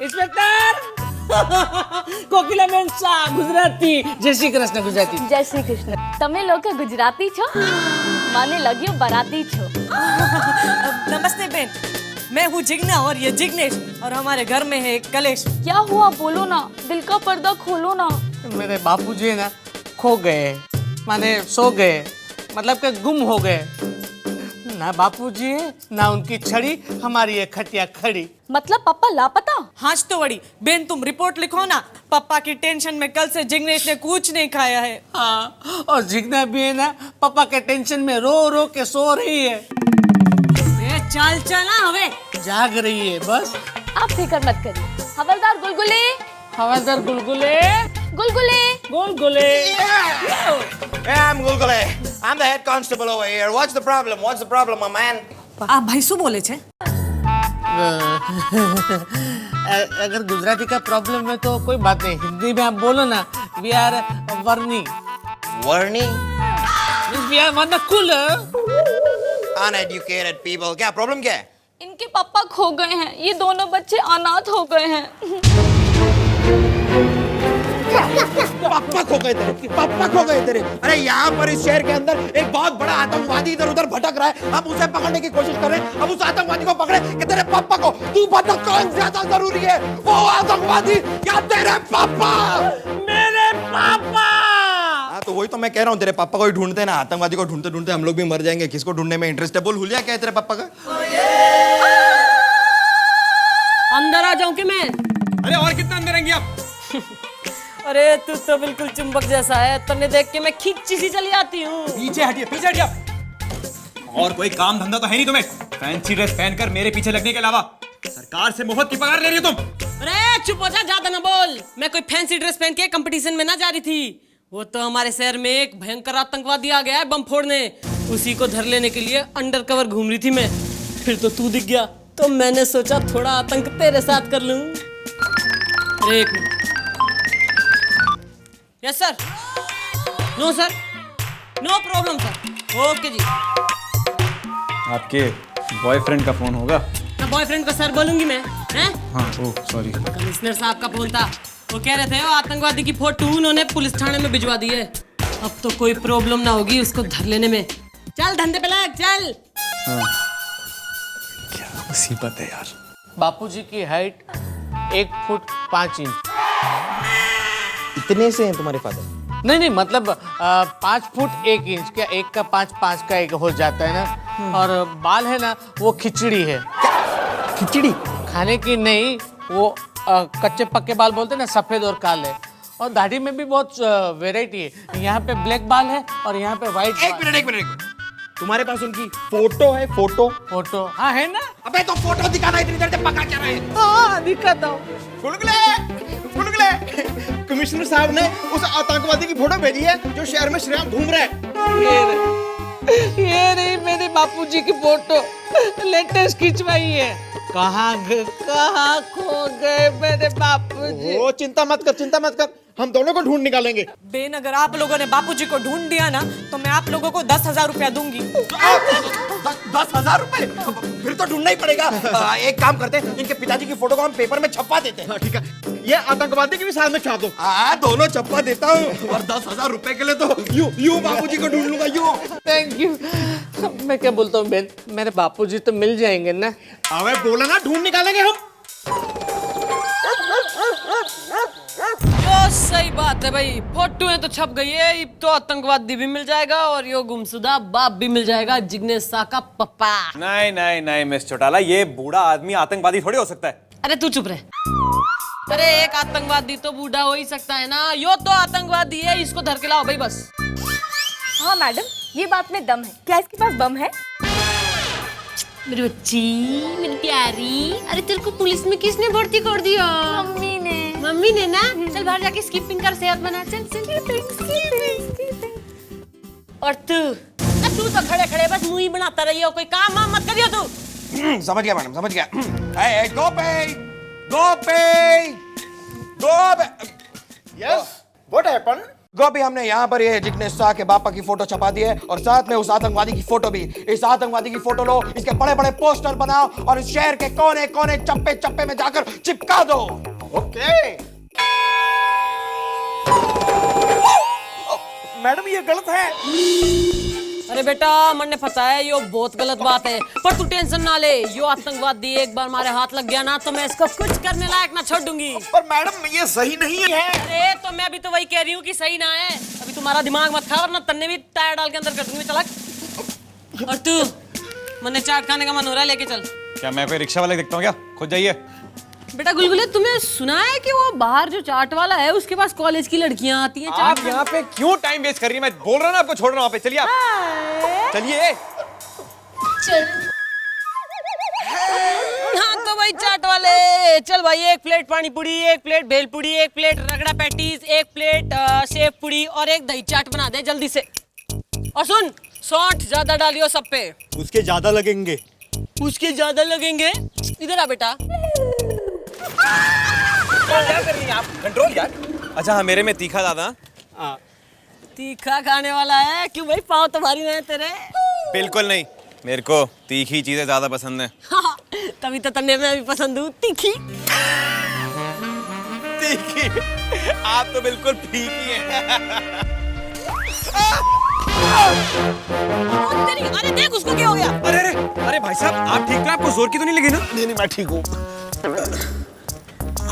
इंस्पेक्टर कोकिला बेन शाह गुजराती। जय श्री कृष्ण गुजराती। जय श्री कृष्ण। તમે લોકો ગુજરાતી છો? મને લાગ્યું બરાતી છો। नमस्ते बेन, मैं हूँ जिग्ना और ये जिग्नेश, और हमारे घर में है एक कलेश। क्या हुआ बोलो ना, दिल का पर्दा खोलो ना। मेरे बापूजी है ना खो गए, माने सो गए, मतलब कि गुम हो गए। ना बापूजी है ना उनकी छड़ी, हमारी है खटिया खड़ी। मतलब पापा लापता? हाँ तो बड़ी बेन, तुम रिपोर्ट लिखो ना। पापा की टेंशन में कल से जिग्नेश ने कुछ नहीं खाया है। हाँ, और जिग्ना भी है ना पापा के टेंशन में रो रो के सो रही है। चल चल ना, हवे जाग रही है बस। आप फिक्र मत करिए। हवलदार गुलगुले, हवलदार गुलगुले, गुलगुले, गुलगुले। Hey, I'm Gulgule. I'm the head constable over here. What's the problem? What's the problem, my man? आप भाई શું બોલે છે? अगर गुजराती का प्रॉब्लम है तो कोई बात नहीं, हिंदी में आप बोलो ना। We are warning, Warning? We are uncool. Uneducated people. क्या प्रॉब्लम क्या है? इनके पापा खो गए हैं, ये दोनों बच्चे अनाथ हो गए हैं। पापा खो गए तेरे, पापा खो गए तेरे। अरे यहाँ पर इस शहर के अंदर एक बहुत बड़ा आतंकवादी इधर उधर भटक रहा है, हम उसे पकड़ने की कोशिश कर रहे हैं। अब उस आतंकवादी को पकड़े कि तेरे पापा को? तू बता कौन ज्यादा जरूरी है, वो आतंकवादी या तेरे पापा? मेरे पापा। हाँ तो वही तो मैं कह रहा हूँ, तेरे पापा को ही ढूंढते हैं ना। आतंकवादी को ढूंढते ढूंढते हम लोग भी मर जाएंगे। किसको ढूंढने में इंटरेस्ट है? बोल हुलिया, क्या है तेरे पापा का? अंदर आ जाऊं कि मैं? अरे और कितना अंदर आएंगे आप? अरे तू तो बिल्कुल चुंबक जैसा है, तन्ने देख के मैं खींची सी चली आती हूँ। पीछे हटिए, पीछे हटिए। और कोई काम धंधा तो है नहीं तुम्हें? फैंसी ड्रेस पहनकर मेरे पीछे लगने के अलावा सरकार से मुफ्त की पगार ले रही हो तुम? अरे चुप हो जा, ज्यादा ना बोल। मैं कोई फैंसी ड्रेस पहन के कंपटीशन में ना जा रही थी। वो तो हमारे शहर में एक भयंकर आतंकवादी आ गया है बम फोड़ने, उसी को धर लेने के लिए अंडर कवर घूम रही थी मैं। फिर तो तू दिख गया, तो मैंने सोचा थोड़ा आतंक तेरे साथ कर लूं। एक minute. Yes sir. No sir, no problem sir. Okay जी। आपके बॉयफ्रेंड का फोन होगा? ना बॉयफ्रेंड को सर बोलूंगी मैं, हैं? हाँ, ओह सॉरी। कमिश्नर साहब का फोन था, वो कह रहे थे वो आतंकवादी की फोटो उन्होंने पुलिस थाने में भिजवा दी है। अब तो कोई प्रॉब्लम ना होगी उसको धर लेने में। चल धंधे पे लग, चल। क्या मुसीबत है यार। बापूजी की हाइट 1 फुट 5 इंच। इतने से हैं तुम्हारे फादर? नहीं मतलब 5 फुट 1 इंच, क्या 1 का 5 5 का 1 हो जाता है ना। और बाल है ना वो खिचड़ी है। खिचड़ी? खाने की नहीं, वो कच्चे पक्के बाल बोलते हैं ना, सफेद और काले। और दाढ़ी में भी बहुत वैरायटी है, यहाँ पे ब्लैक बाल है और यहाँ पे व्हाइट। एक मिनट। तुम्हारे पास उनकी फोटो है? फोटो हाँ है ना। अबे तो फोटो दिखाना, इतनी देर से पका क्या रहे? हाँ दिखाता हूँ। गुलगुले कमिश्नर साहब ने उस आतंकवादी की फोटो भेजी है जो शहर में श्रेयाम घूम रहा है। ये रही मेरे बापूजी की फोटो, लेटेस्ट खिंचवाई है। कहाँ खो गए मेरे बापूजी? ओ चिंता मत कर, हम दोनों को ढूंढ निकालेंगे। बेन, अगर आप लोगों ने बापूजी को ढूंढ दिया ना तो मैं आप लोगों को 10,000 रुपया दूंगी। 10,000 रुपए? फिर तो ढूंढना ही पड़ेगा। एक काम करते हैं, इनके पिताजी की फोटो को हम पेपर में छपवा देते हैं। ठीक है, ये आतंकवादी की भी साथ में छाप दो। दोनों छपवा देता हूँ, और 10,000 रुपए के लिए तो यूं बाबूजी को ढूंढ लूंगा, यूं। Thank you. मैं क्या बोलता हूँ बेन, मेरे बापूजी तो मिल जाएंगे ना? अबे बोला ना, ढूंढ निकालेंगे हम। यो सही बात है भाई, फोटो है तो छप गई है, अब तो आतंकवादी भी मिल जाएगा और यो गुमशुदा बाप भी मिल जाएगा, जिग्नेश शाह का पप्पा। नहीं मिस चौटाला, ये बूढ़ा आदमी आतंकवादी थोड़ी हो सकता है। अरे तू चुप रहे। अरे एक आतंकवादी तो बूढ़ा हो ही सकता है ना, यो तो आतंकवादी है, इसको धर के लाओ भाई बस। हाँ मैडम, ये बात में दम है। क्या इसके पास बम है? मेरी बच्ची, मेरी प्यारी, अरे तेरे को पुलिस में किसने भर्ती कर दिया? मम्मी ने ना। चल बाहर जाके स्किपिंग कर, सेहत बना। चल। और तू तो खड़े खड़े बस मुंह ही बनाता रहियो, कोई काम वाम मत करियो तू। समझ गया मैडम, समझ गया। Yes, what happened? गोपी, हमने यहाँ पर ये जिग्नेश शाह के पापा की फोटो छपा दी है, और साथ में उस आतंकवादी की फोटो भी। इस आतंकवादी की फोटो लो, इसके बड़े बड़े पोस्टर बनाओ और इस शहर के कोने कोने चप्पे चप्पे में जाकर चिपका दो। ओके। मैडम ये गलत है। अरे बेटा मन ने फंसा है, यो बहुत गलत बात है, पर तू टेंशन ना ले। यो आतंकवादी एक बार हमारे हाथ लग गया ना तो मैं इसको कुछ करने लायक ना छोड़ दूंगी। पर मैडम ये सही नहीं है। अरे तो मैं भी तो वही कह रही हूँ कि सही ना है। अभी तुम्हारा दिमाग मत खा, वरना तन्ने भी टायर डाल के अंदर कर दूंगी। चला। और तू, मैंने चाट खाने का मन हो रहा है, लेके चल। क्या मैं कोई रिक्शा वाले दिखता हूँ क्या? खुद जाइए। बेटा गुलगुले, तुमने सुना है कि वो बाहर जो चाट वाला है उसके पास कॉलेज की लड़कियां आती हैं? आप यहाँ पे क्यों टाइम वेस्ट कर रही है? मैं बोल रहा हूँ ना आपको, छोड़ रहा हूँ। पे चलिए आप, चलिए। हाँ तो भाई चाट वाले, चल भाई, 1 प्लेट पानी पूरी, 1 प्लेट भेल पूरी, 1 प्लेट रगड़ा पैटीज, 1 प्लेट सेव पूरी और 1 दही चाट बना दे जल्दी से। और सुन, 60 ज्यादा डालियो सब पे। उसके ज्यादा लगेंगे। उसके ज्यादा लगेंगे? इधर आ बेटा। क्या कर रही हैं आप? कंट्रोल यार। अच्छा हाँ, मेरे में तीखा ज्यादा। तीखा खाने वाला है? क्यों भाई, पाँव तो भारी है तेरे? बिल्कुल नहीं, मेरे को तीखी चीजें ज्यादा पसंद है। तभी तो तन्ने में भी पसंद हूँ, तीखी। तीखी? आप तो बिल्कुल फीकी हैं। अरे देख उसको क्या हो गया? अरे भाई साहब, आप ठीक तो? आपको जोर की तो नहीं लगी ना? नहीं मैं ठीक हूँ।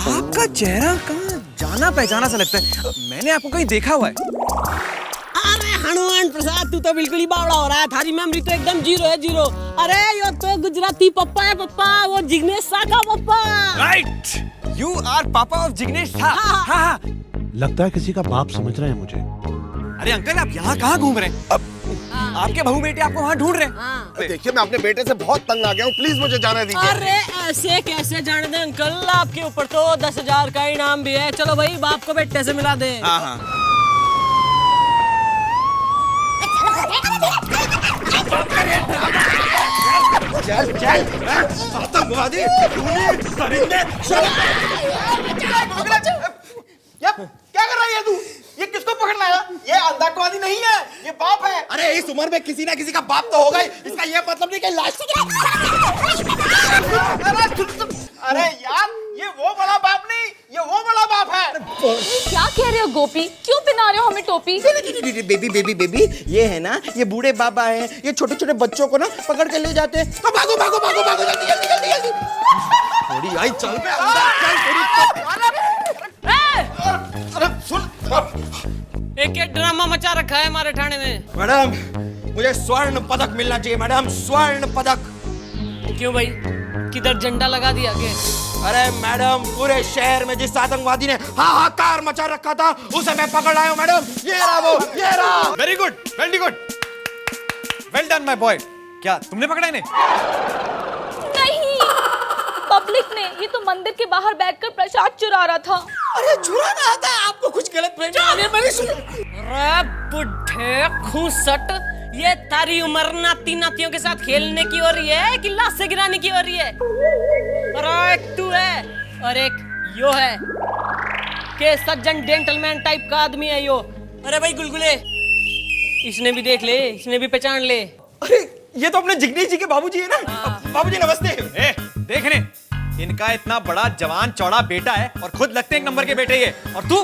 आपका चेहरा कहाँ जाना पहचाना सा लगता है, मैंने आपको कहीं देखा हुआ है। अरे हनुमान प्रसाद, तू तो बिल्कुल ही बावड़ा हो रहा है, थारी मेमोरी तो एकदम 0 है 0। अरे यो तो गुजराती पप्पा है, पप्पा, वो जिग्नेश शाह का पप्पा। राइट, यू आर पापा ऑफ जिग्नेश शाह। हाँ। लगता है किसी का बाप समझ रहे हैं मुझे। अरे अंकल, आप यहाँ कहाँ घूम रहे हैं? अब आपके बहू बेटे आपको वहाँ ढूंढ रहे हैं। देखिए मैं अपने बेटे से बहुत तंग आ गया हूँ, प्लीज मुझे जाने दीजिए। अरे ऐसे कैसे जाने दें अंकल, आपके ऊपर तो 10,000 का इनाम भी है। चलो भाई बाप को बेटे से मिला दे। हाँ हाँ चल चल आतंकवादी क्या कर रही है तू? ये किसको पकड़ना है? ये आतंकवादी नहीं है, ये बाप है। अरे इस उम्र में किसी ना किसी का बाप तो होगा ही, इसका ये मतलब नहीं कि लाश। अरे यार, ये वो बड़ा बाप नहीं, ये वो बड़ा बाप है। क्या कह रहे हो गोपी, क्यों पहना रहे हो हमें टोपी? बेबी बेबी बेबी, ये है ना, ये बूढ़े बाबा हैं, ये छोटे छोटे बच्चों को ना पकड़ के ले जाते हैं। तो भागो भागो भागो भागो जल्दी जल्दी जल्दी जल्दी। थोड़ी आई चल पे अंदर चल अरे सुन, एक ड्रामा मचा रखा है हमारे थाने में। मैडम मुझे स्वर्ण पदक मिलना चाहिए मैडम, स्वर्ण पदक। क्यों भाई, किधर झंडा लगा दिया के? अरे मैडम पूरे शहर में जिस आतंकवादी ने हाहाकार मचा रखा था उसे मैं पकड़ लाया हूं मैडम। ये रहा वो, ये रहा। Very good, very good, well done my boy. क्या तुमने पकड़ा इन्हें? नहीं, पब्लिक ने। ये तो मंदिर के बाहर बैठकर प्रसाद चुरा रहा था। अरे चुरा रहा था, आपको कुछ गलत फहमी मैंने सुनी। अरे बुढ़े खूसट, ये तारी उम्र नाती नातियों के साथ खेलने की हो रही है कि लाश से गिराने की हो रही है? और एक तू है और एक यो है के सज्जन जेंटलमैन टाइप का आदमी है यो। अरे भाई गुलगुले, इसने भी देख ले, इसने भी पहचान ले। अरे ये तो अपने जिग्नेश जी के बाबूजी है ना। बाबूजी नमस्ते। ए, देख रहे, इनका इतना बड़ा जवान चौड़ा बेटा है और खुद लगते हैं एक नंबर के बेटे ये, और तू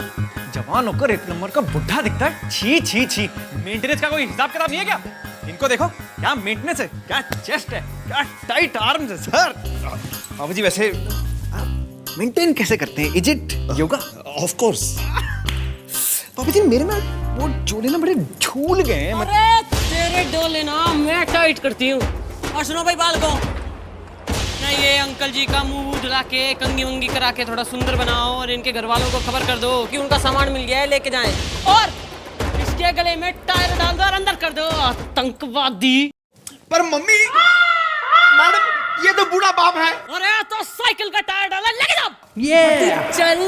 जवान होकर एक नंबर का बुढ़ा दिखता है। छी छी छी, मेंटेनेंस का कोई हिसाब किताब नहीं है क्या? इनको देखो, क्या मेंटेनेंस है, क्या चेस्ट है, क्या टाइट आर्म्स है सर। बाबूजी वैसे मेंटेन कैसे करते हैं? Is it yoga? Of course. बाबूजी मेरे में वो जोड़े ना बड़े झूल गए हैं। अरे तेरे डोले ना मैं टाइट करती हूँ। और सुनो भाई बालको, ना ये अंकल जी का मुंह धुला के कंगी वंगी करा के थोड़ा सुंदर बनाओ और इनके घर वालों को खबर कर दो कि उनका सामान मिल गया है, लेके जाएं। और इसके गले में टायर डाल दो और अंदर कर दो आतंकवादी। पर मम्मी, मैडम, ये तो बूढ़ा बाप है। अरे तो साइकिल का टायर डाला, लेके जाओ। ये चल।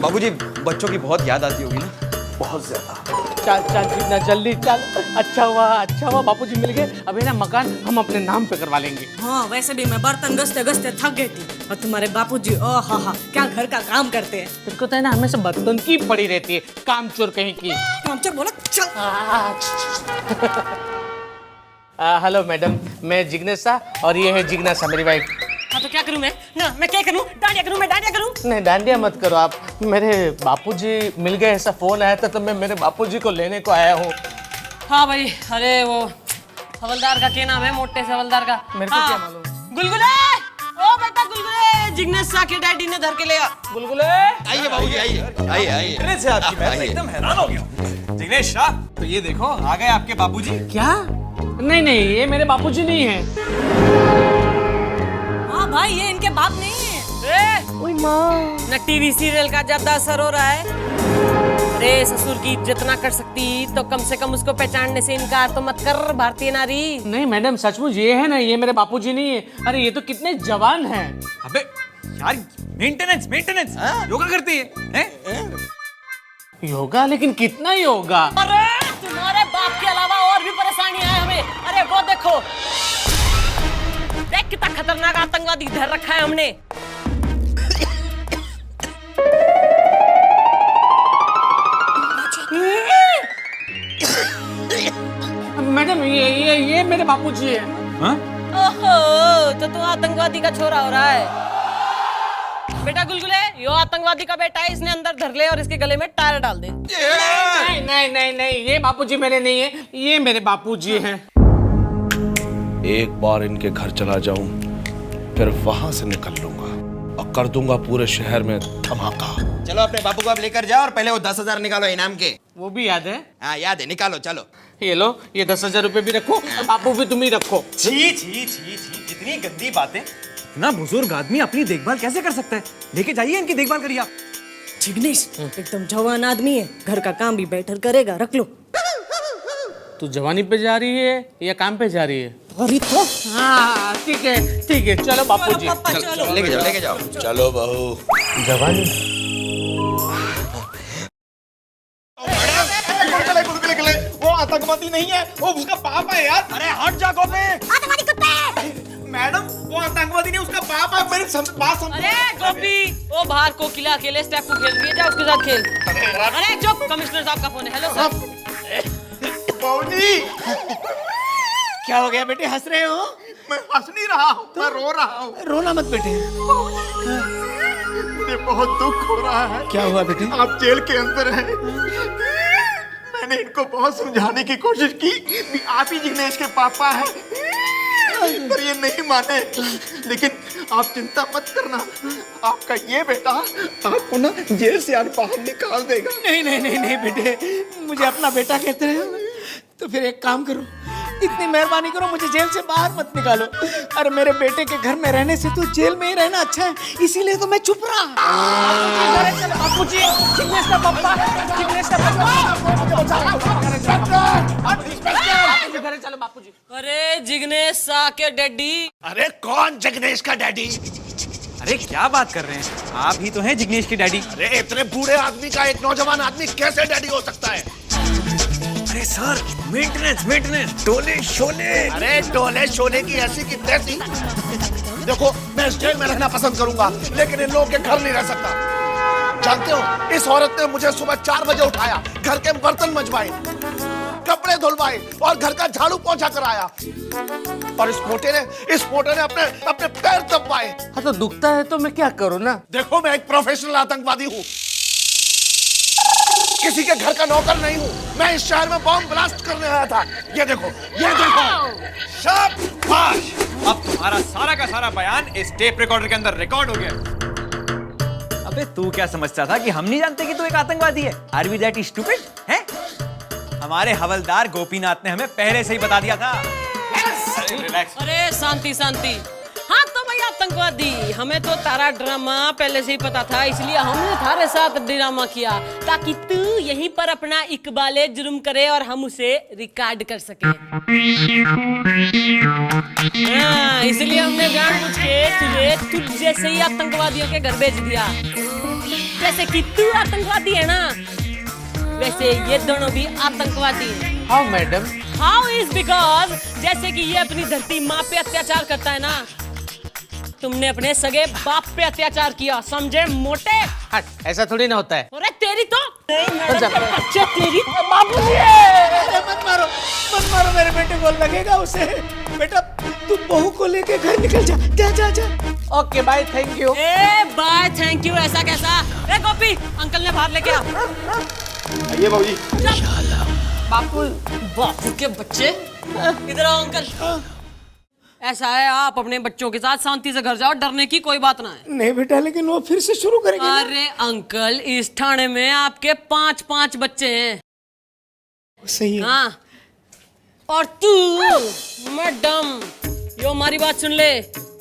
बाबूजी बच्चों की बहुत याद आती होगी ना? बहुत ज्यादा। चल चल जितना जल्दी चल। अच्छा हुआ बापूजी मिल गए। अब है ना मकान हम अपने नाम पे करवा लेंगे। हाँ वैसे भी मैं बर्तन घसते घसते थक गई थी, और तुम्हारे बापूजी ओ हा क्या घर का काम करते हैं। तेरे को तो है ना हमेशा बर्तन की पड़ी रहती है, काम चोर कहीं की। काम चोर बोला चल। हेलो मैडम, मैं जिग्नेशा और ये है जिग्नेशा मेरी वाइफ। हाँ तो क्या करूँ मैं? ना मैं क्या करूँ? डांडिया करूँ? मैं डांडिया करूँ? नहीं डांडिया मत करो आप। मेरे बापूजी मिल गए, ऐसा फोन आया था तो मैं मेरे बापूजी को लेने को आया हूँ। हाँ भाई, अरे वो हवलदार का क्या नाम है, मोटे से हवलदार का? मेरे को क्या मालूम। गुलगुले, ओ बेटा गुलगुले, जिग्नेश सा के डैडी ने धर के लिया। गुलगुले आइए बाबूजी, आइए आइए आइए। इतने से आपकी मैं तो एकदम हैरान हो गया। जिग्नेश शाह, तो ये देखो आ गए आपके बाबूजी। क्या? नहीं ये मेरे बापूजी नहीं है। हाँ भाई ये इनके बाप नहीं है। ओए माँ, न टीवी सीरियल का ज्यादा असर हो रहा है। अरे ससुर की इज्जत ना कर सकती तो कम से कम उसको पहचानने से इनकार तो मत कर भारतीय नारी। नहीं मैडम सचमुच ये है ना, ये मेरे बापूजी नहीं है। अरे ये तो कितने जवान हैं। अबे यार, मेंटेनेंस मेंटेनेंस योगा करती है? योगा? लेकिन कितना योगा? अरे तुम्हारे बाप के अलावा और भी परेशानी है हमें। अरे वो देखो, देख कितना खतरनाक आतंकवादी धर रखा है हमने। मैडम ये मेरे बापूजी है। हाँ? ओहो, तो तू आतंकवादी का छोरा हो रहा है। बेटा गुलगुले, यो आतंकवादी का बेटा है, इसने अंदर धर ले और इसके गले में टायर डाल दे। नहीं ये बापूजी मेरे नहीं है, ये मेरे बापूजी हैं। एक बार इनके घर चला जाऊं, फिर वहां से निकल लूंगा और कर दूंगा पूरे शहर में धमाका। चलो अपने बापू को आप लेकर जाओ और पहले वो 10,000 निकालो इनाम के। वो भी याद है? हाँ याद है, निकालो चलो। ये लो, ये 10,000 रुपए भी रखो, बापू भी तुम ही रखो। छी छी छी छी, इतनी गंदी बातें। ना बुजुर्ग आदमी अपनी देखभाल कैसे कर सकता है? लेके जाइए, इनकी देखभाल करिए आप। जिग्नेश एकदम जवान आदमी है, घर का काम भी बेटर करेगा, रख लो। तू जवानी पे जा रही है या काम पे जा रही है? अरे तो हाँ ठीक है चलो बापूजी। चलो लेके जाओ चलो बहू। जवानी वो आतंकवादी नहीं है, वो उसका बाप है यार। अरे हट जा गोपी। आतंकवादी कुत्ते। मैडम वो आतंकवादी नहीं, उसका बाप है। मेरी बात समझ। अरे गोपी, वो बाहर कोकिला अकेले स्टेप को खेल रही है, जा उसके साथ खेल। अरे चुप, कमिश्नर साहब का फोन है। Hello sir. बाबूजी क्या हो गया बेटे, हंस रहे हो? मैं हंस नहीं रहा हूँ, मैं रो रहा हूँ। रोना मत बेटे। मुझे बहुत दुख हो रहा है। क्या हुआ बेटे? आप जेल के अंदर हैं। मैंने इनको बहुत समझाने की कोशिश की कि आप ही जिग्नेश के पापा हैं, पर ये नहीं माने। लेकिन आप चिंता मत करना, आपका ये बेटा आपको ना जेल से आज बाहर निकाल देगा। नहीं बेटे, मुझे अपना बेटा कहते रहे हो तो फिर एक काम करो, इतनी मेहरबानी करो, मुझे जेल से बाहर मत निकालो। अरे मेरे बेटे के घर में रहने से तो जेल में ही रहना अच्छा है, इसीलिए तो मैं चुप रहा। बापूजी, जिग्नेश का पापा, जिग्नेश का चलो बापूजी। अरे जिग्नेश शाह के डैडी। अरे कौन जिग्नेश का डैडी? अरे क्या बात कर रहे हैं, आप ही तो हैं जिग्नेश की डैडी। अरे इतने बूढ़े आदमी का एक नौजवान आदमी कैसे डैडी हो सकता है? अरे सर, मेंटेनेंस डोले शोले। अरे डोले शोले की ऐसी की तैसी। देखो मैं इस जेल में रहना पसंद करूंगा, लेकिन इन लोगों के घर नहीं रह सकता। जानते हो, इस औरत ने मुझे सुबह 4 बजे उठाया, घर के बर्तन मंजवाए, कपड़े धुलवाए और घर का झाड़ू पोंछा कराया। और इस मोटे ने अपने पैर दबाए। हाँ तो दुखता है तो मैं क्या करूँ ना? देखो मैं एक प्रोफेशनल आतंकवादी हूँ, किसी के घर का नौकर नहीं हूँ। मैं इस शहर में बॉम्ब ब्लास्ट करने आया था। ये देखो शाबाश। अब तुम्हारा सारा का सारा बयान इस टेप रिकॉर्डर के अंदर रिकॉर्ड हो गया। अबे तू क्या समझता था कि हम नहीं जानते कि तू एक आतंकवादी है? आर वी दैट स्टूपिड है? हमारे हवलदार गोपीनाथ ने हमें पहले से ही बता दिया था। रिलैक्स। अरे शांति। हाँ तो भैया आतंकवादी, हमें तो तारा ड्रामा पहले से ही पता था, इसलिए हमने थारे साथ ड्रामा किया ताकि तू यहीं पर अपना इकबाले जुर्म करे और हम उसे रिकॉर्ड कर सके। हाँ, इसलिए हमने जानबूझ के तुझे जैसे ही आतंकवादियों के घर भेज दिया। जैसे कि तू आतंकवादी है ना, वैसे ये दोनों भी आतंकवादी हैं। How madam? How is because जैसे कि ये अपनी धरती माँ पे अत्याचार करता है ना, तुमने अपने सगे बाप पे अत्याचार किया, समझे मोटे? हट, ऐसा थोड़ी ना होता है। अरे तेरी तो बच्चे तेरी बाबूजी, मत मारो मेरे बेटे को, लगेगा उसे। बेटा तू बहू को लेके घर निकल जा। Okay bye, thank you. ए बाय थैंक यू ऐसा कैसा? ए गोपी, अंकल ने बाहर लेके आ। आइए बाबूजी। बापू के बच्चे, इधर आओ अंकल। ऐसा है, आप अपने बच्चों के साथ शांति से घर जाओ, डरने की कोई बात ना है। नहीं बेटा, लेकिन वो फिर से शुरू करेंगे। अरे अंकल, इस थाने में आपके 5 बच्चे हैं। सही है। हाँ, और तू मैडम, यो हमारी बात सुन ले।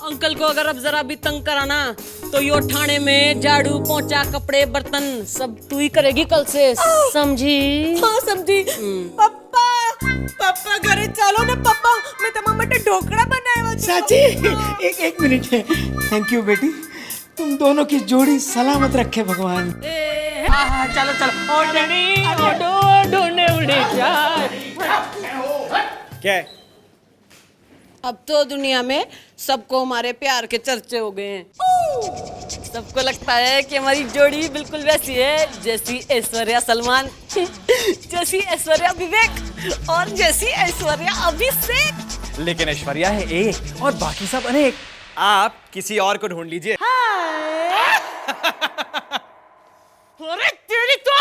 अंकल को अगर अब जरा भी तंग कराना तो यो थाने में झाड़ू पोंछा कपड़े बर्तन सब तू ही करेगी कल से, समझी? हाँ समझी। पप्पा घरे चलो ना पप्पा, मैं तुम्हारे માટે ढोकड़ा बनाया। साची, एक मिनट है। थैंक यू बेटी, तुम दोनों की जोड़ी सलामत रखे भगवान। हाँ, चलो क्या है? अब तो दुनिया में सबको हमारे प्यार के चर्चे हो गए हैं। सबको लगता है कि हमारी जोड़ी बिल्कुल वैसी है जैसी ऐश्वर्या सलमान, जैसी ऐश्वर्या विवेक और जैसी ऐश्वर्या अभिषेक। लेकिन ऐश्वर्या है एक और बाकी सब अनेक। आप किसी और को ढूंढ लीजिए। अरे तेरी तो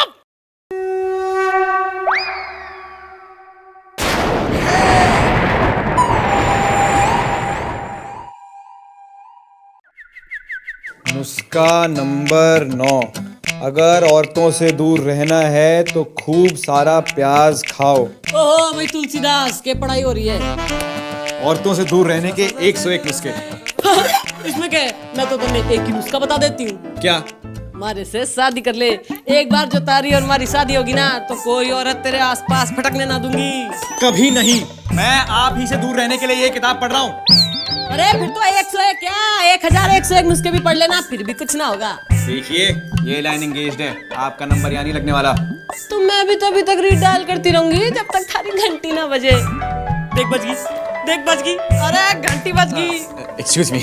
नुस्खा नंबर 9, अगर औरतों से दूर रहना है तो खूब सारा प्याज खाओ। ओह भाई तुलसीदास के पढ़ाई हो रही है। औरतों से दूर रहने के 101 नुस्खे। इसमें क्या है? मैं तो तुम्हें एक ही नुस्खा बता देती हूँ। क्या? हमारे से शादी कर ले। एक बार जो तारी और हमारी शादी होगी ना तो कोई औरत तेरे आसपास फटकने ना दूंगी। कभी नहीं। मैं आप ही से दूर रहने के लिए ये किताब पढ़ रहा हूँ। अरे फिर तो 101 क्या 1101 नुस्खे भी पढ़ लेना, फिर भी कुछ ना होगा। देखिए ये लाइन एंगेज्ड है, आपका नंबर यहाँ नहीं लगने वाला। तो मैं भी तभी तक रीड डायल करती रहूंगी जब तक थारी घंटी ना बजे। देख बज गई, देख बज गई, अरे घंटी बज गई। Excuse me.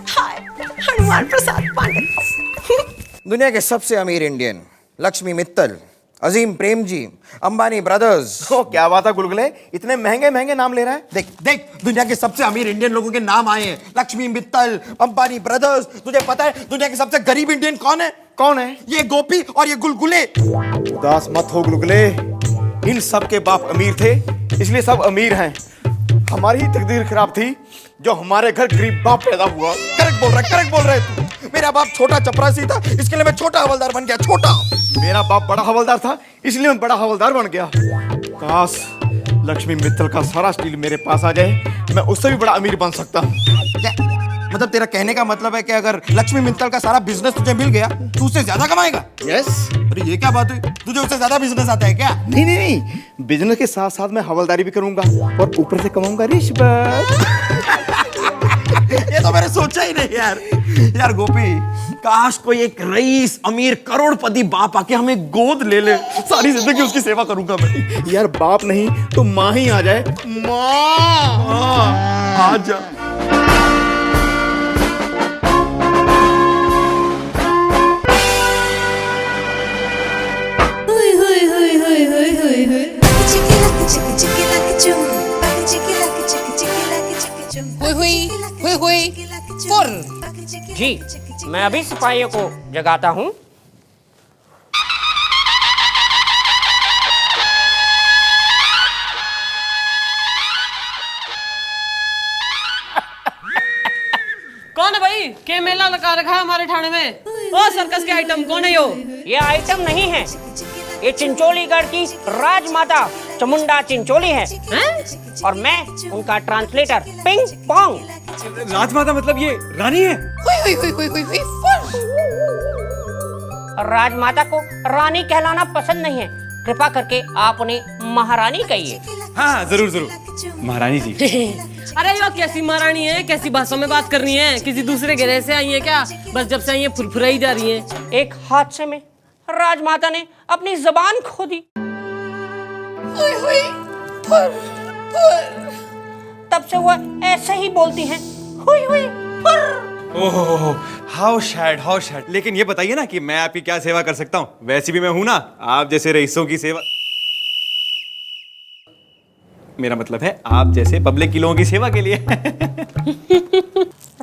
Hi Hanuman Prasad Pandey. दुनिया के सबसे अमीर Indian Lakshmi Mittal, Azim Premji, Ambani brothers. ओ क्या बात है गुलगुले, इतने महंगे महंगे नाम ले रहा है। देख देख, दुनिया के सबसे अमीर इंडियन लोगों के नाम आए हैं, लक्ष्मी मित्तल, अंबानी ब्रदर्स। तुझे पता है दुनिया के सबसे गरीब इंडियन कौन है? कौन है? ये गोपी और ये गुलगुले। उदास मत हो गुलगुले, इन सब के बाप अमीर थे इसलिए सब अमीर हैं। हमारी ही तकदीर खराब थी जो हमारे घर गरीब बाप पैदा हुआ। करेक्ट बोल रहा है तू। मेरा बाप छोटा चपरासी था, इसके लिए मैं छोटा हवलदार बन गया। छोटा। मेरा बाप बड़ा हवलदार था इसलिए मैं बड़ा हवलदार बन गया। काश लक्ष्मी मित्तल का सारा स्टील मेरे पास आ जाए, मैं उससे भी बड़ा अमीर बन सकता। क्या मतलब तेरा कहने का मतलब है कि अगर लक्ष्मी मित्तल का सारा बिजनेस तुझे मिल गया तू उससे ज्यादा कमाएगा? यस। अरे ये क्या बात हुई, तुझे उससे ज्यादा बिजनेस आता है क्या? नहीं, बिजनेस के साथ साथ मैं हवलदारी भी करूंगा और ऊपर से कमाऊंगा रिश्वत। ये तो मैंने सोचा ही नहीं यार। यार गोपी, काश कोई एक रईस अमीर करोड़पति बाप आके हमें गोद ले ले, सारी जिंदगी उसकी सेवा करूंगा मैं। यार बाप नहीं तो माँ ही आ जाए। माँ आ जा। जी मैं अभी सिपाहियों को जगाता हूँ। कौन है भाई? के मेला लगा रखा है हमारे थाने में? ओ सर्कस के आइटम कौन है यो? ये आइटम नहीं है, ये चिंचोलीगढ़ की राजमाता चामुंडा चिंचोली है। और मैं उनका ट्रांसलेटर पिंग पोंग। राजमाता मतलब ये रानी है? राजमाता को रानी कहलाना पसंद नहीं है, कृपा करके आप उन्हें महारानी कहिए। हाँ जरूर जरूर महारानी जी। अरे यो कैसी महारानी है, कैसी भाषा में बात कर रही है? किसी दूसरे ग्रह से आई है क्या? बस जब से आई है फुरफुराई जा रही है। एक हादसे में राजमाता ने अपनी जबान खो दी। तब से वह ऐसे ही बोलती हैं, हुई हुई फुर। Oh how sad. लेकिन ये बताइए ना कि मैं आपकी क्या सेवा कर सकता हूँ? वैसे भी मैं हूं ना आप जैसे रईसों की सेवा, मेरा मतलब है आप जैसे पब्लिक की लोगों की सेवा के लिए।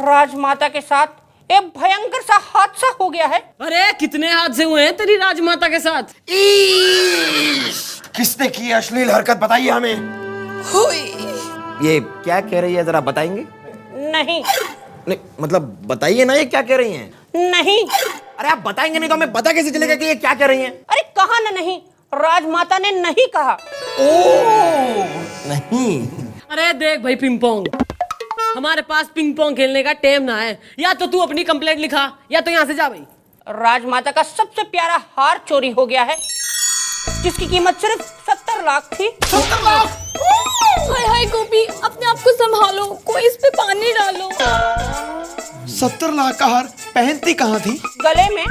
राजमाता के साथ एक भयंकर सा हादसा हो गया है। अरे कितने हादसे हुए हैं तेरी राजमाता के साथ? किसने की अश्लील हरकत बताइए हमें। ये क्या कह रही है, जरा बताएंगे? नहीं मतलब बताइए ना, ये क्या कह रही हैं? नहीं। अरे आप बताएंगे नहीं तो हमें पता कैसे चलेगा कि ये क्या कह रही हैं? अरे कहा ना नहीं, राजमाता ने नहीं कहा। नहीं। अरे देख भाई पिंगपोंग, हमारे पास पिंग पोंग खेलने का टाइम ना है। या तो तू अपनी कंप्लेंट लिखा या तो यहाँ से जा भाई। राजमाता का सबसे प्यारा हार चोरी हो गया है, जिसकी कीमत सिर्फ 70 लाख थी। 70 लाख? हाय गोपी, अपने आप को संभालो, कोई इस पे पानी डालो। 70 लाख का हार पहनती कहाँ थी? गले में।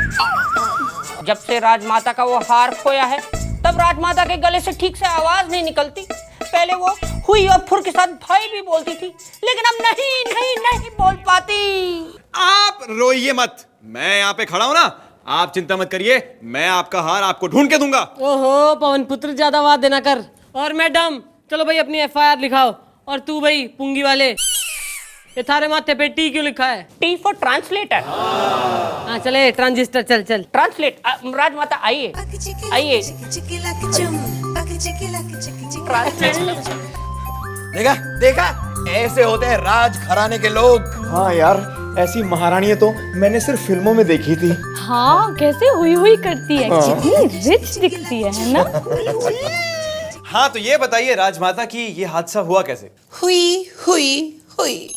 जब से राजमाता का वो हार खोया है तब राजमाता के गले से ठीक से आवाज नहीं निकलती। पहले वो हुई और फुर के साथ भाई भी बोलती थी, लेकिन अब नहीं बोल पाती। आप रोइए मत, मैं यहाँ पे खड़ा हूँ ना, आप चिंता मत करिए, मैं आपका हार आपको ढूंढ के दूंगा। ओहो पवन पुत्र, ज्यादा बात देना कर। और मैडम चलो भाई अपनी FIR लिखाओ। और तू भाई पुंगी वाले, ये थारे माथे पे टी क्यों लिखा है? T for translator. हाँ चले ट्रांजिस्टर, चल ट्रांसलेट। राजमाता आइए आइए। देखा ऐसे होते हैं राज घराने के लोग। हाँ यार, ऐसी महारानियां तो मैंने सिर्फ फिल्मों में देखी थी। हाँ कैसे हुई करती है, कितनी रिच दिखती है ना? हाँ तो ये बताइए राजमाता की ये हादसा हुआ कैसे? हुई।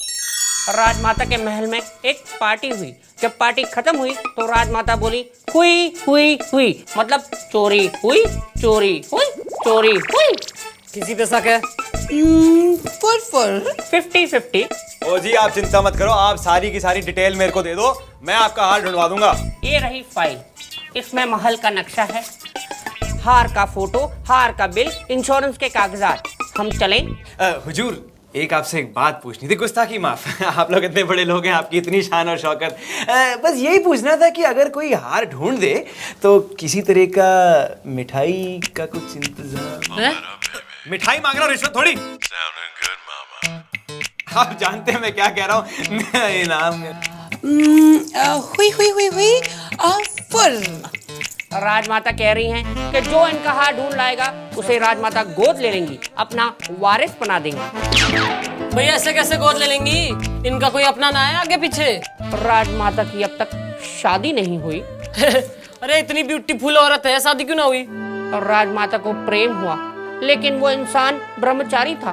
राजमाता के महल में एक पार्टी हुई जब पार्टी खत्म हुई तो राजमाता बोली हुई हुई हुई, मतलब चोरी हुई चोरी हुई चोरी हुई। किसी पे शक है? 50-50। ओ जी आप चिंता मत करो, आप सारी की सारी डिटेल मेरे को दे दो, मैं आपका हार ढूंढवा दूंगा। ये रही फाइल, इसमें महल का नक्शा है, हार का फोटो, हार का बिल, इंश्योरेंस के कागजात। हम चलें? हुजूर एक आपसे एक बात पूछनी थी, गुस्ताखी माफ आप लोग इतने बड़े लोग हैं, आपकी इतनी शान और शौकत, बस यही पूछना था कि अगर कोई हार ढूंढ दे तो किसी तरह का मिठाई का कुछ इंतजाम। मिठाई मांग रहा हूँ, रिश्वत थोड़ी। आप जानते हैं मैं क्या कह रहा हूँ, इनाम हुई हुई हुई हुई फुल। राजमाता कह रही हैं कि जो इनका हार ढूंढ लाएगा उसे राजमाता गोद ले लेंगी, अपना वारिस बना देंगी। भैया ऐसे कैसे गोद ले लेंगी? इनका कोई अपना ना है आगे पीछे? राजमाता की अब तक शादी नहीं हुई। अरे इतनी ब्यूटीफुल औरत है, शादी क्यों ना हुई? और राजमाता को प्रेम हुआ, लेकिन वो इंसान ब्रह्मचारी था,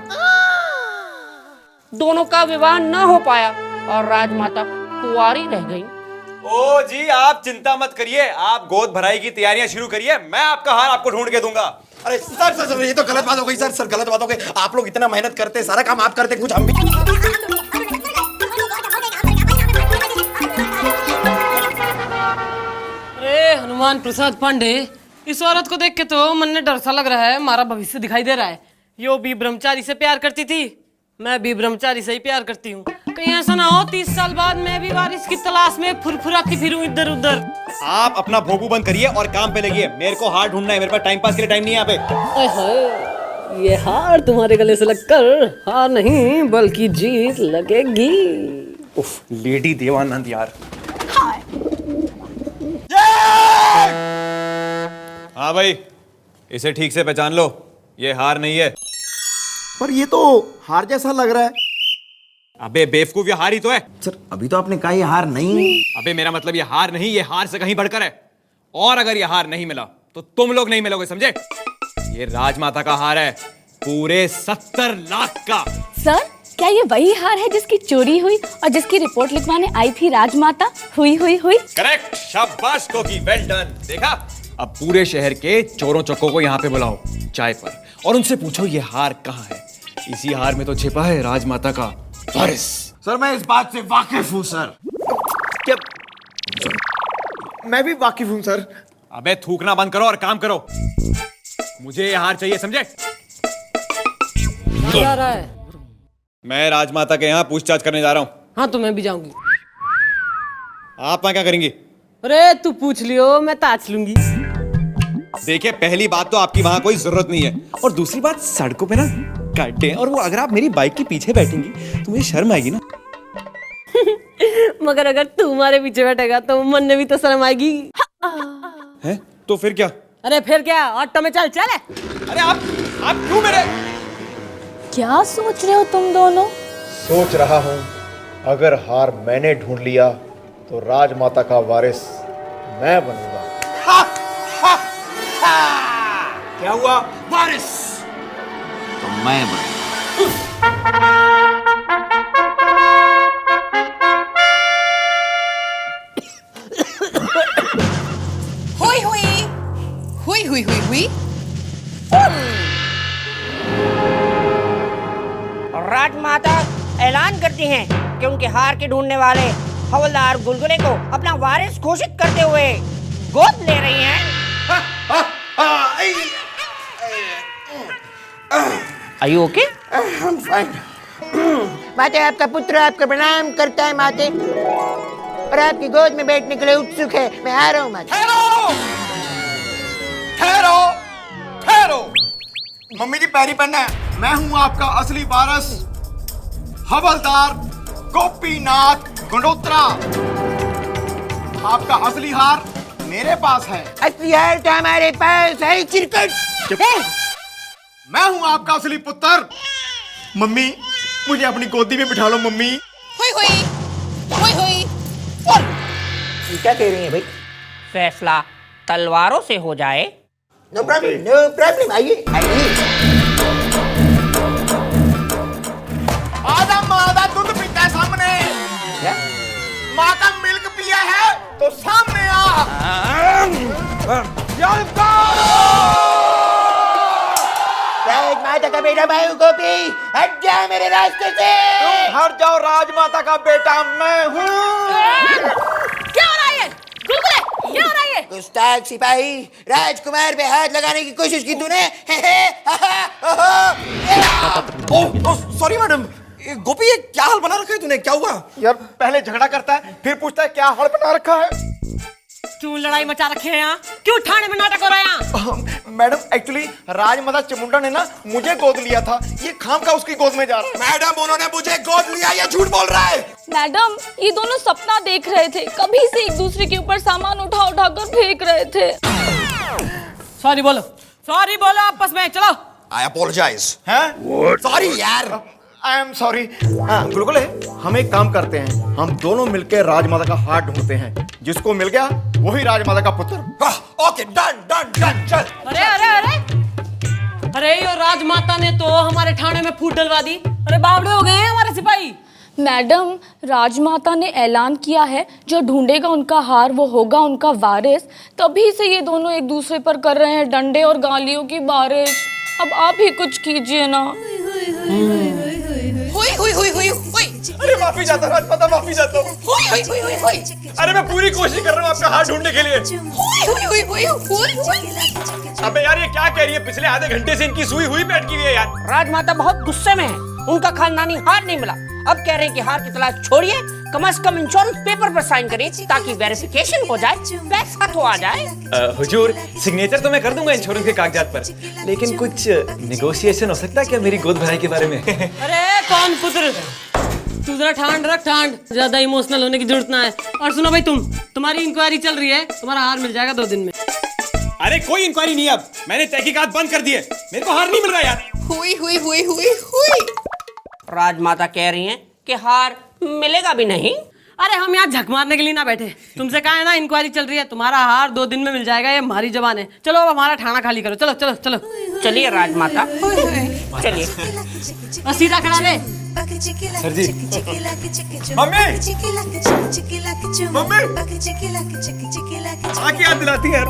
दोनों का विवाह न हो पाया और राजमाता कुंवारी रह गई। ओ जी आप चिंता मत करिए, आप गोद भराई की तैयारियां शुरू करिए, मैं आपका हार आपको ढूंढ के दूंगा। अरे सर ये तो गलत बात हो गई सर गलत बात हो गई। आप लोग इतना मेहनत करते, सारा काम आप करते, कुछ हम भी। अरे हनुमान प्रसाद पांडे, इस औरत को देख के तो मन में डर सा लग रहा है, हमारा भविष्य दिखाई दे रहा है। यो भी ब्रह्मचारी से प्यार करती थी, मैं भी ब्रह्मचारी से ही प्यार करती हूँ। कहीं ऐसा ना हो 30 साल बाद मैं भी वारिस की तलाश में फुरफुराती फिरूं इधर उधर। आप अपना भोंपू बंद करिए और काम पे लगिए, मेरे को हार ढूंढना है, मेरे पास टाइम पास के लिए टाइम नहीं है यहाँ पे। ये हार तुम्हारे गले से लगकर हार नहीं बल्कि जीत लगेगी। उफ, लेडी देवानंद यार। हाँ भाई, इसे ठीक से पहचान लो, ये हार नहीं है। पर ये तो हार जैसा लग रहा है। अबे बेवकूफ, ये हार ही तो है। सर अभी तो आपने कहा ये हार नहीं। अबे मेरा मतलब ये हार नहीं, ये हार से कहीं बढ़कर है। और अगर ये हार नहीं मिला तो तुम लोग नहीं मिलोगे, समझे? ये राजमाता का हार है, पूरे 70 लाख का। सर क्या ये वही हार है जिसकी चोरी हुई और जिसकी रिपोर्ट लिखवाने आई थी राजमाता? हुई हुई हुई। करेक्ट, शाबाश कोकी, वेल डन। देखा, अब पूरे शहर के चोरों चक्कों को यहाँ पे बुलाओ चाय पर और उनसे पूछो ये हार कहाँ है। इसी हार में तो छिपा है राजमाता का वारिस। सर मैं इस बात से वाकिफ हूँ सर। क्या? मैं भी वाकिफ हूँ सर। अबे थूकना बंद करो और काम करो, मुझे ये हार चाहिए, समझे? मजा आ रहा है। मैं राजमाता के यहाँ पूछताछ करने जा रहा हूँ। हाँ तो मैं भी जाऊंगी। आप वहाँ क्या करेंगी? अरे तू पूछ लियो, मैं ताच लूंगी। देखिए, पहली बात तो आपकी वहाँ कोई जरूरत नहीं है, और दूसरी बात सड़कों पे ना काटे, और वो अगर आप मेरी बाइक के पीछे बैठेंगी तो मुझे शर्म आएगी ना। मगर अगर तू हमारे पीछे बैठेगा तो मन में भी तो शर्म आएगी। है तो फिर क्या? अरे फिर क्या, ऑटो में चल चल। अरे आप क्यों मेरे? क्या सोच रहे हो तुम दोनों? सोच रहा हूँ अगर हार मैंने ढूंढ लिया तो राजमाता का वारिस मैं बनूंगा। क्या हुआ? वारिस तो मैं हुई हुई हुई हुई हुई हुई। राजमाता ऐलान करती हैं कि उनके हार के ढूंढने वाले हवलदार गुलगुले को अपना वारिस घोषित करते हुए गोद ले रही हैं। Are you okay? I'm fine. माते आपका पुत्र आपका प्रणाम करता है माते, और आपकी गोद में बैठने के लिए उत्सुक है। मैं आ रहा हूँ माते। ठहरो ठहरो, मम्मी जी पैरी पड़ना है। मैं हूँ आपका असली वारिस हवलदार गोपीनाथ गुंडोत्रा। आपका असली हार मेरे पास है। असली हार तो हमारे पास है चिरकुट। मैं हूँ आपका असली पुत्र। मम्मी मुझे अपनी गोदी में बिठा लो मम्मी। हुई हुई हुई हुई। क्या कह रही हैं भाई? फैसला तलवारों से हो जाए। नो प्रॉब्लम नो प्रॉब्लम, आइए आइए। आधा दूध पीता है सामने। क्या? माँ का मिल्क पी लिया है तो सामने आ। राजमाता का बेटा भाई गोपी, हट जा मेरे रास्ते से। हट जाओ, राजमाता का बेटा मैं हूँ। क्या हो रहा है? गुलगुले, क्या हो रहा है? गुस्ताख सिपाही, राजकुमार पे हाथ लगाने की कोशिश की तूने। Sorry madam. गोपी, ये क्या हाल बना रखा है तूने? क्या हुआ? यार पहले झगड़ा करता है, फिर पूछता है क्या हाल बना रखा है। क्यों लड़ाई मचा रखे हैं यहाँ? क्यों थाने में नाटक हो रहा है यहाँ? मैडम एक्चुअली राजमाता चामुंडा ने ना मुझे गोद लिया था, ये खाम का उसकी गोद में जा रहा है। मैडम, उन्होंने मुझे गोद लिया, ये झूठ बोल रहा है। मैडम, ये दोनों सपना देख रहे थे, कभी से एक दूसरे के ऊपर सामान उठा उठा कर फेंक रहे थे। सॉरी बोलो आपस में, चलो। आई अपोलोजाइज। सॉरी यार, आई एम सॉरी। गुलगुले, हम एक काम करते हैं, हम दोनों मिलकर राजमाता का हाथ ढूंढते हैं, जिसको मिल गया वही राजमाता का पुत्र। ओके, डन डन डन, चल। अरे अरे अरे अरे, यो राजमाता ने तो हमारे थाने में फूट डलवा दी। अरे बावड़े हो गए हैं हमारे सिपाही। मैडम, राजमाता ने ऐलान किया है जो ढूंढेगा उनका हार वो होगा उनका वारिस। तभी से ये दोनों एक दूसरे पर कर रहे हैं डंडे और गालियों की बारिश। अब आप ही कुछ कीजिए ना। हुई। अरे माफी चाहता हूँ राजमाता, माफी चाहता हूँ। हुई। अरे मैं पूरी कोशिश कर रहा हूँ आपका हाथ ढूंढने के लिए। अबे यार ये क्या कह रही है? पिछले आधे घंटे से इनकी सुई हुई पे अटकी हुई है यार। राजमाता बहुत गुस्से में है, उनका खानदानी हार नहीं मिला। अब कह रहे हैं कि हार की तलाश छोड़िए, कम से कम इंश्योरेंस पेपर पर साइन करिए ताकि वेरिफिकेशन हो जाए, पैसा तो आ जाए। हुजूर, सिग्नेचर तो मैं कर दूंगा इंश्योरेंस के कागजात पर, लेकिन कुछ नेगोशिएशन हो सकता है क्या मेरी गोद भराई के बारे में? अरे कौन पुत्र, तू जरा ठांड रख, ठांड, ज्यादा इमोशनल होने की जरूरत ना है। और सुनो भाई, तुम्हारी इंक्वायरी चल रही है, तुम्हारा हार मिल जाएगा 2 दिन में। अरे कोई इंक्वायरी नहीं, अब मैंने तहकीकात बंद कर दी है, मेरे को हार नहीं मिल रहा यार। हुई। राजमाता कह रही हैं कि हार मिलेगा भी नहीं। अरे हम यहाँ झक मारने के लिए ना बैठे, तुमसे कहा है ना इंक्वायरी चल रही है, तुम्हारा हार 2 दिन में मिल जाएगा, ये हमारी जबान है। चलो अब हमारा थाना खाली करो, चलो चलो चलो। चलिए राजमाता, चलिए। और सीधा खड़ा ले। सर जी। मम्मी, मम्मी, आके याद दिलाती है यार।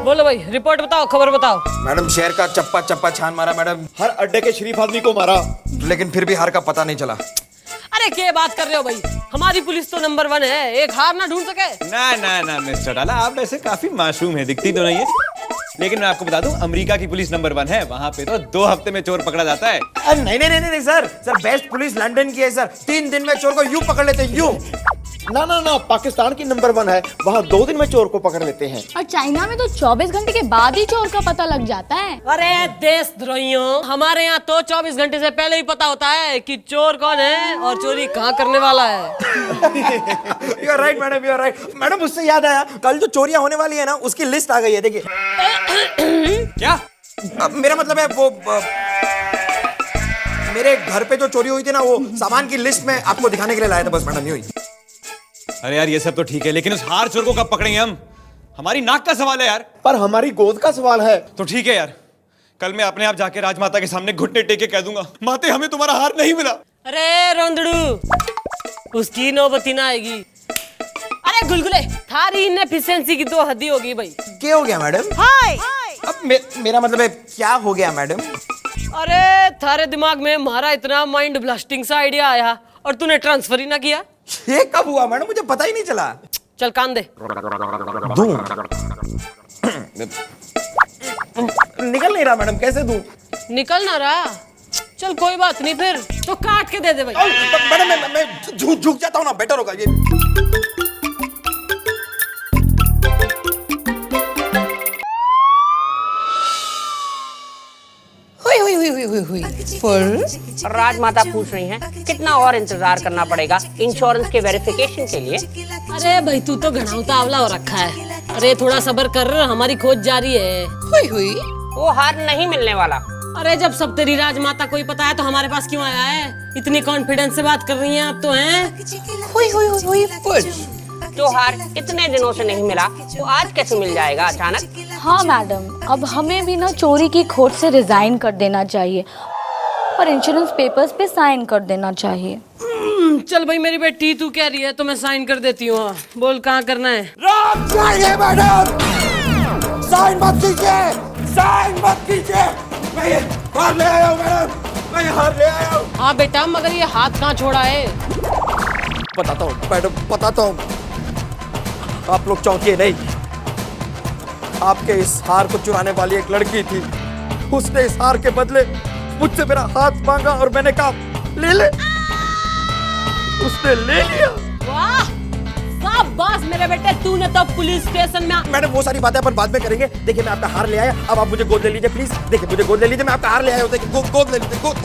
बोलो भाई, रिपोर्ट बताओ, खबर बताओ। मैडम, शेर का चप्पा चप्पा छान मारा मैडम, हर अड्डे के शरीफ आदमी को मारा, लेकिन फिर भी हार का पता नहीं चला। अरे क्या बात कर रहे हो भाई, हमारी पुलिस तो नंबर 1 है, एक हार ना ढूंढ सके। ना मिस्टर डाला, आप ऐसे काफी मासूम है, दिखती तो नहीं है, लेकिन मैं आपको बता दूं अमेरिका की पुलिस नंबर 1 है, वहाँ पे तो 2 हफ्ते में चोर पकड़ा जाता है। नहीं सर, बेस्ट पुलिस लंदन की है सर, 3 दिन में चोर को यूं पकड़ लेते हैं, यूं। ना, पाकिस्तान की नंबर 1 है, वहाँ 2 दिन में चोर को पकड़ लेते हैं। और चाइना में तो 24 घंटे के बाद ही चोर का पता लग जाता है। अरे देशद्रोहियों, हमारे यहाँ तो 24 घंटे से पहले ही पता होता है कि चोर कौन है और चोरी कहाँ करने वाला है। You are right madam, you are right. Madam, उससे याद आया, कल जो चोरियां होने वाली है ना, उसकी लिस्ट आ गई है, देखिए। क्या? मेरा मतलब है वो मेरे घर पे जो चोरी हुई थी ना, वो सामान की लिस्ट में आपको दिखाने के लिए लाया था, बस मैडम, यूं ही। अरे यार ये सब तो ठीक है, लेकिन उस हार चोर को कब पकड़ेंगे हम? हमारी नाक का सवाल है यार। पर हमारी गोद का सवाल है। तो ठीक है यार, कल मैं अपने आप जाके राजमाता के सामने घुटने टेके कह दूंगा, माते हमें तुम्हारा हार नहीं मिला। अरे रोंदड़ू, उसकी नौबती ना आएगी। अरे गुलगुले, थारी इनएफिशिएंसी की तो हद्दी होगी भाई। क्या हो गया मैडम? हाय, अब मेरा मतलब है क्या हो गया मैडम? अरे थारे दिमाग में हमारा इतना माइंड ब्लास्टिंग सा आइडिया आया और तूने ट्रांसफर ही ना किया। ये कब हुआ मैडम? मुझे पता ही नहीं चला। चल कान दे। निकल नहीं रहा मैडम, कैसे दूं? निकल ना रहा? चल कोई बात नहीं, फिर तो काट के दे दे भाई। मैडम, मैं झुक जाता हूँ ना, बेटर होगा ये। हुई। पर राजमाता पूछ रही हैं कितना और इंतजार करना पड़ेगा इंश्योरेंस के वेरिफिकेशन के लिए। अरे भाई तू तो घना उतावला हो रखा है। अरे थोड़ा सब्र कर, हमारी खोज जारी है। हुई। वो हार नहीं मिलने वाला। अरे जब सब तेरी राजमाता को ही पता है तो हमारे पास क्यों आया है? इतनी कॉन्फिडेंस से बात कर रही हैं आप तो हैं। हुई। पर जो हार इतने दिनों से नहीं मिला वो आज कैसे मिल जाएगा अचानक? हाँ मैडम, अब हमें भी ना चोरी की खोज से रिजाइन कर देना चाहिए। और इंश्योरेंस पेपर्स पे साइन कर देना चाहिए। चल भाई मेरी बेटी, तू कह रही है तो मैं साइन कर देती हूँ। बोल कहाँ करना है? रुक जाइए मैडम, साइन मत कीजिए, साइन मत कीजिए। मैं ये हार ले आया हूँ मैडम, मैं ये हार ले आया हूँ। हाँ बेटा, मगर ये हाथ कहाँ छोड़ा है? बताता हूँ मैडम, बताता हूँ। आप लोग चौंकिए नहीं। आपके इस हार को चुराने वाली एक लड़की थी। उसने इस हार के बदले मुझसे मेरा हाथ मांगा और मैंने कहा ले ले। उसने ले लिया। वाह, शाबाश मेरे बेटे, तूने तो पुलिस स्टेशन में। मैडम वो सारी बातें अपन बाद में करेंगे। देखिए मैं आपका हार ले आया, अब आप मुझे गोद ले लीजिए प्लीज। देखिए मुझे गोद ले लीजिए, मैं आपका हार ले आया हूँ। देखिए गोद ले लीजिए, गोद।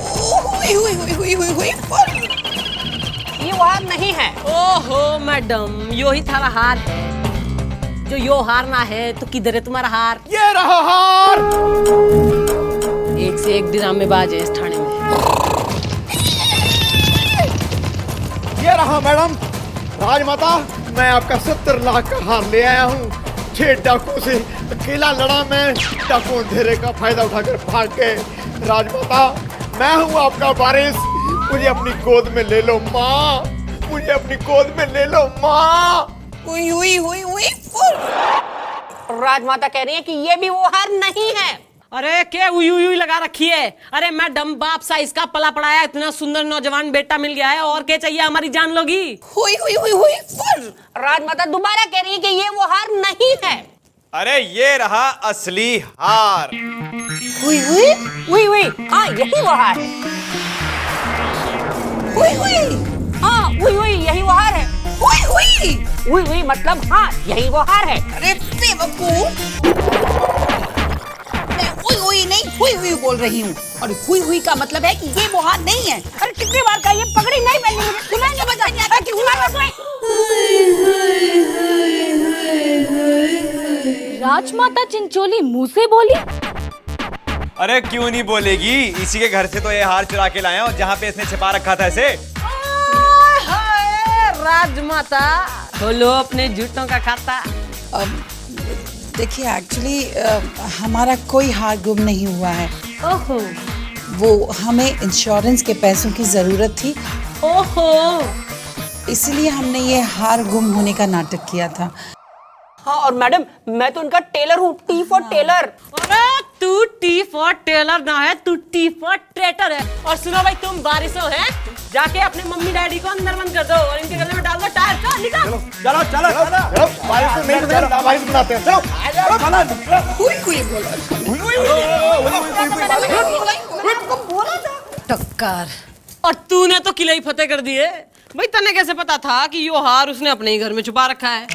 ये हार नहीं है। ओहो मैडम, यो ही थारा हार है। जो यो हार ना है तो किधर है तुम्हारा हार? ये रहा हार। एक से एक ड्रामेबाज है इस थाने में। ये रहा मैडम। राजमाता, मैं आपका 70 लाख का हार ले आया हूँ। 6 डाकुओं से अकेला लड़ा मैं, डाकू अंधेरे का फायदा उठाकर भाग गए। राजमाता, मैं हूँ आपका वारिस। मुझे अपनी गोद में ले लो माँ, मुझे अपनी गोद में ले लो माँ। हुई हुई हुई हुई फुल। राजमाता कह रही है कि ये भी वो हार नहीं है। अरे क्या उई लगा रखी है? अरे मैडम, बाप साइज का पला पड़ाया इतना सुंदर नौजवान बेटा मिल गया है, और क्या चाहिए? हमारी जान लोगी। हुई हुई हुई हुई फुल। राजमाता दोबारा कह रही है कि ये वो हार नहीं है। अरे ये रहा असली हार। हुई हुई हुई हुई, हाँ यही वो हार। हुई हुई, हाँ हुई हुई, यही वो हार है। हुई हुई हुई हुई मतलब हाँ यही वो हार है। अरे बेवकूफ, मैं हुई हुई नहीं हुई हुई बोल रही हूँ, और हुई हुई का मतलब है कि ये वो हार नहीं है। अरे कितनी बार का ये पगड़ी नहीं पहनी मुझे, तुम्हें समझ नहीं आता? कितनी बार राजमाता चिंचोली मुंह से बोली। अरे क्यों नहीं बोलेगी? इसी के घर से तो ये हार चुरा के लाया, और जहाँ पे इसने छिपा रखा था इसे। राजमाता, खोलो अपने झूठों का खाता। देखिए एक्चुअली हमारा कोई हार गुम नहीं हुआ है। ओहो, वो हमें इंश्योरेंस के पैसों की जरूरत थी। ओहो, इसलिए हमने ये हार गुम होने का नाटक किया था। हाँ, और मैडम मैं तो उनका टेलर हूँ, टी फॉर टेलर। अरे तू टी फॉर टेलर ना है, तू टी फॉर ट्रेटर है। और सुनो भाई, तुम बारिशों हैं, जाके अपने मम्मी डैडी को अंदर बंद कर दो और इनके गले में डाल दो टायर। चलो निकल। चलो चलो चलो, बारिश तो नहीं बनाते, बारिश बनाते हैं। चलो हुई हुई बोला, टक्कर। और तूने तो किले ही फतेह कर दिए भाई। तने कैसे पता था कि यो हार उसने अपने ही घर में छुपा रखा है?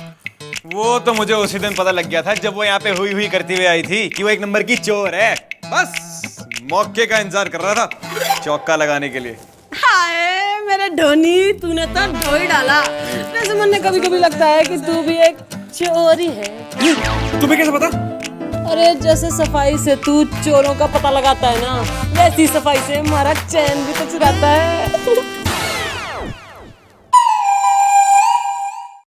वो तो मुझे उसी दिन पता लग गया था जब वो यहाँ पे हुई करती हुई आई थी कि वो एक नंबर की चोर है। बस मौके का इंतजार कर रहा था चौका लगाने के लिए। हाय मेरे धोनी, तूने तो धो ही डाला। वैसे मन कभी कभी लगता है कि तू भी एक चोर ही है। तुम्हें कैसे पता? अरे जैसे सफाई से तू चोरों का पता लगाता है ना, वैसी सफाई से हमारा चैन भी तो चुराता है।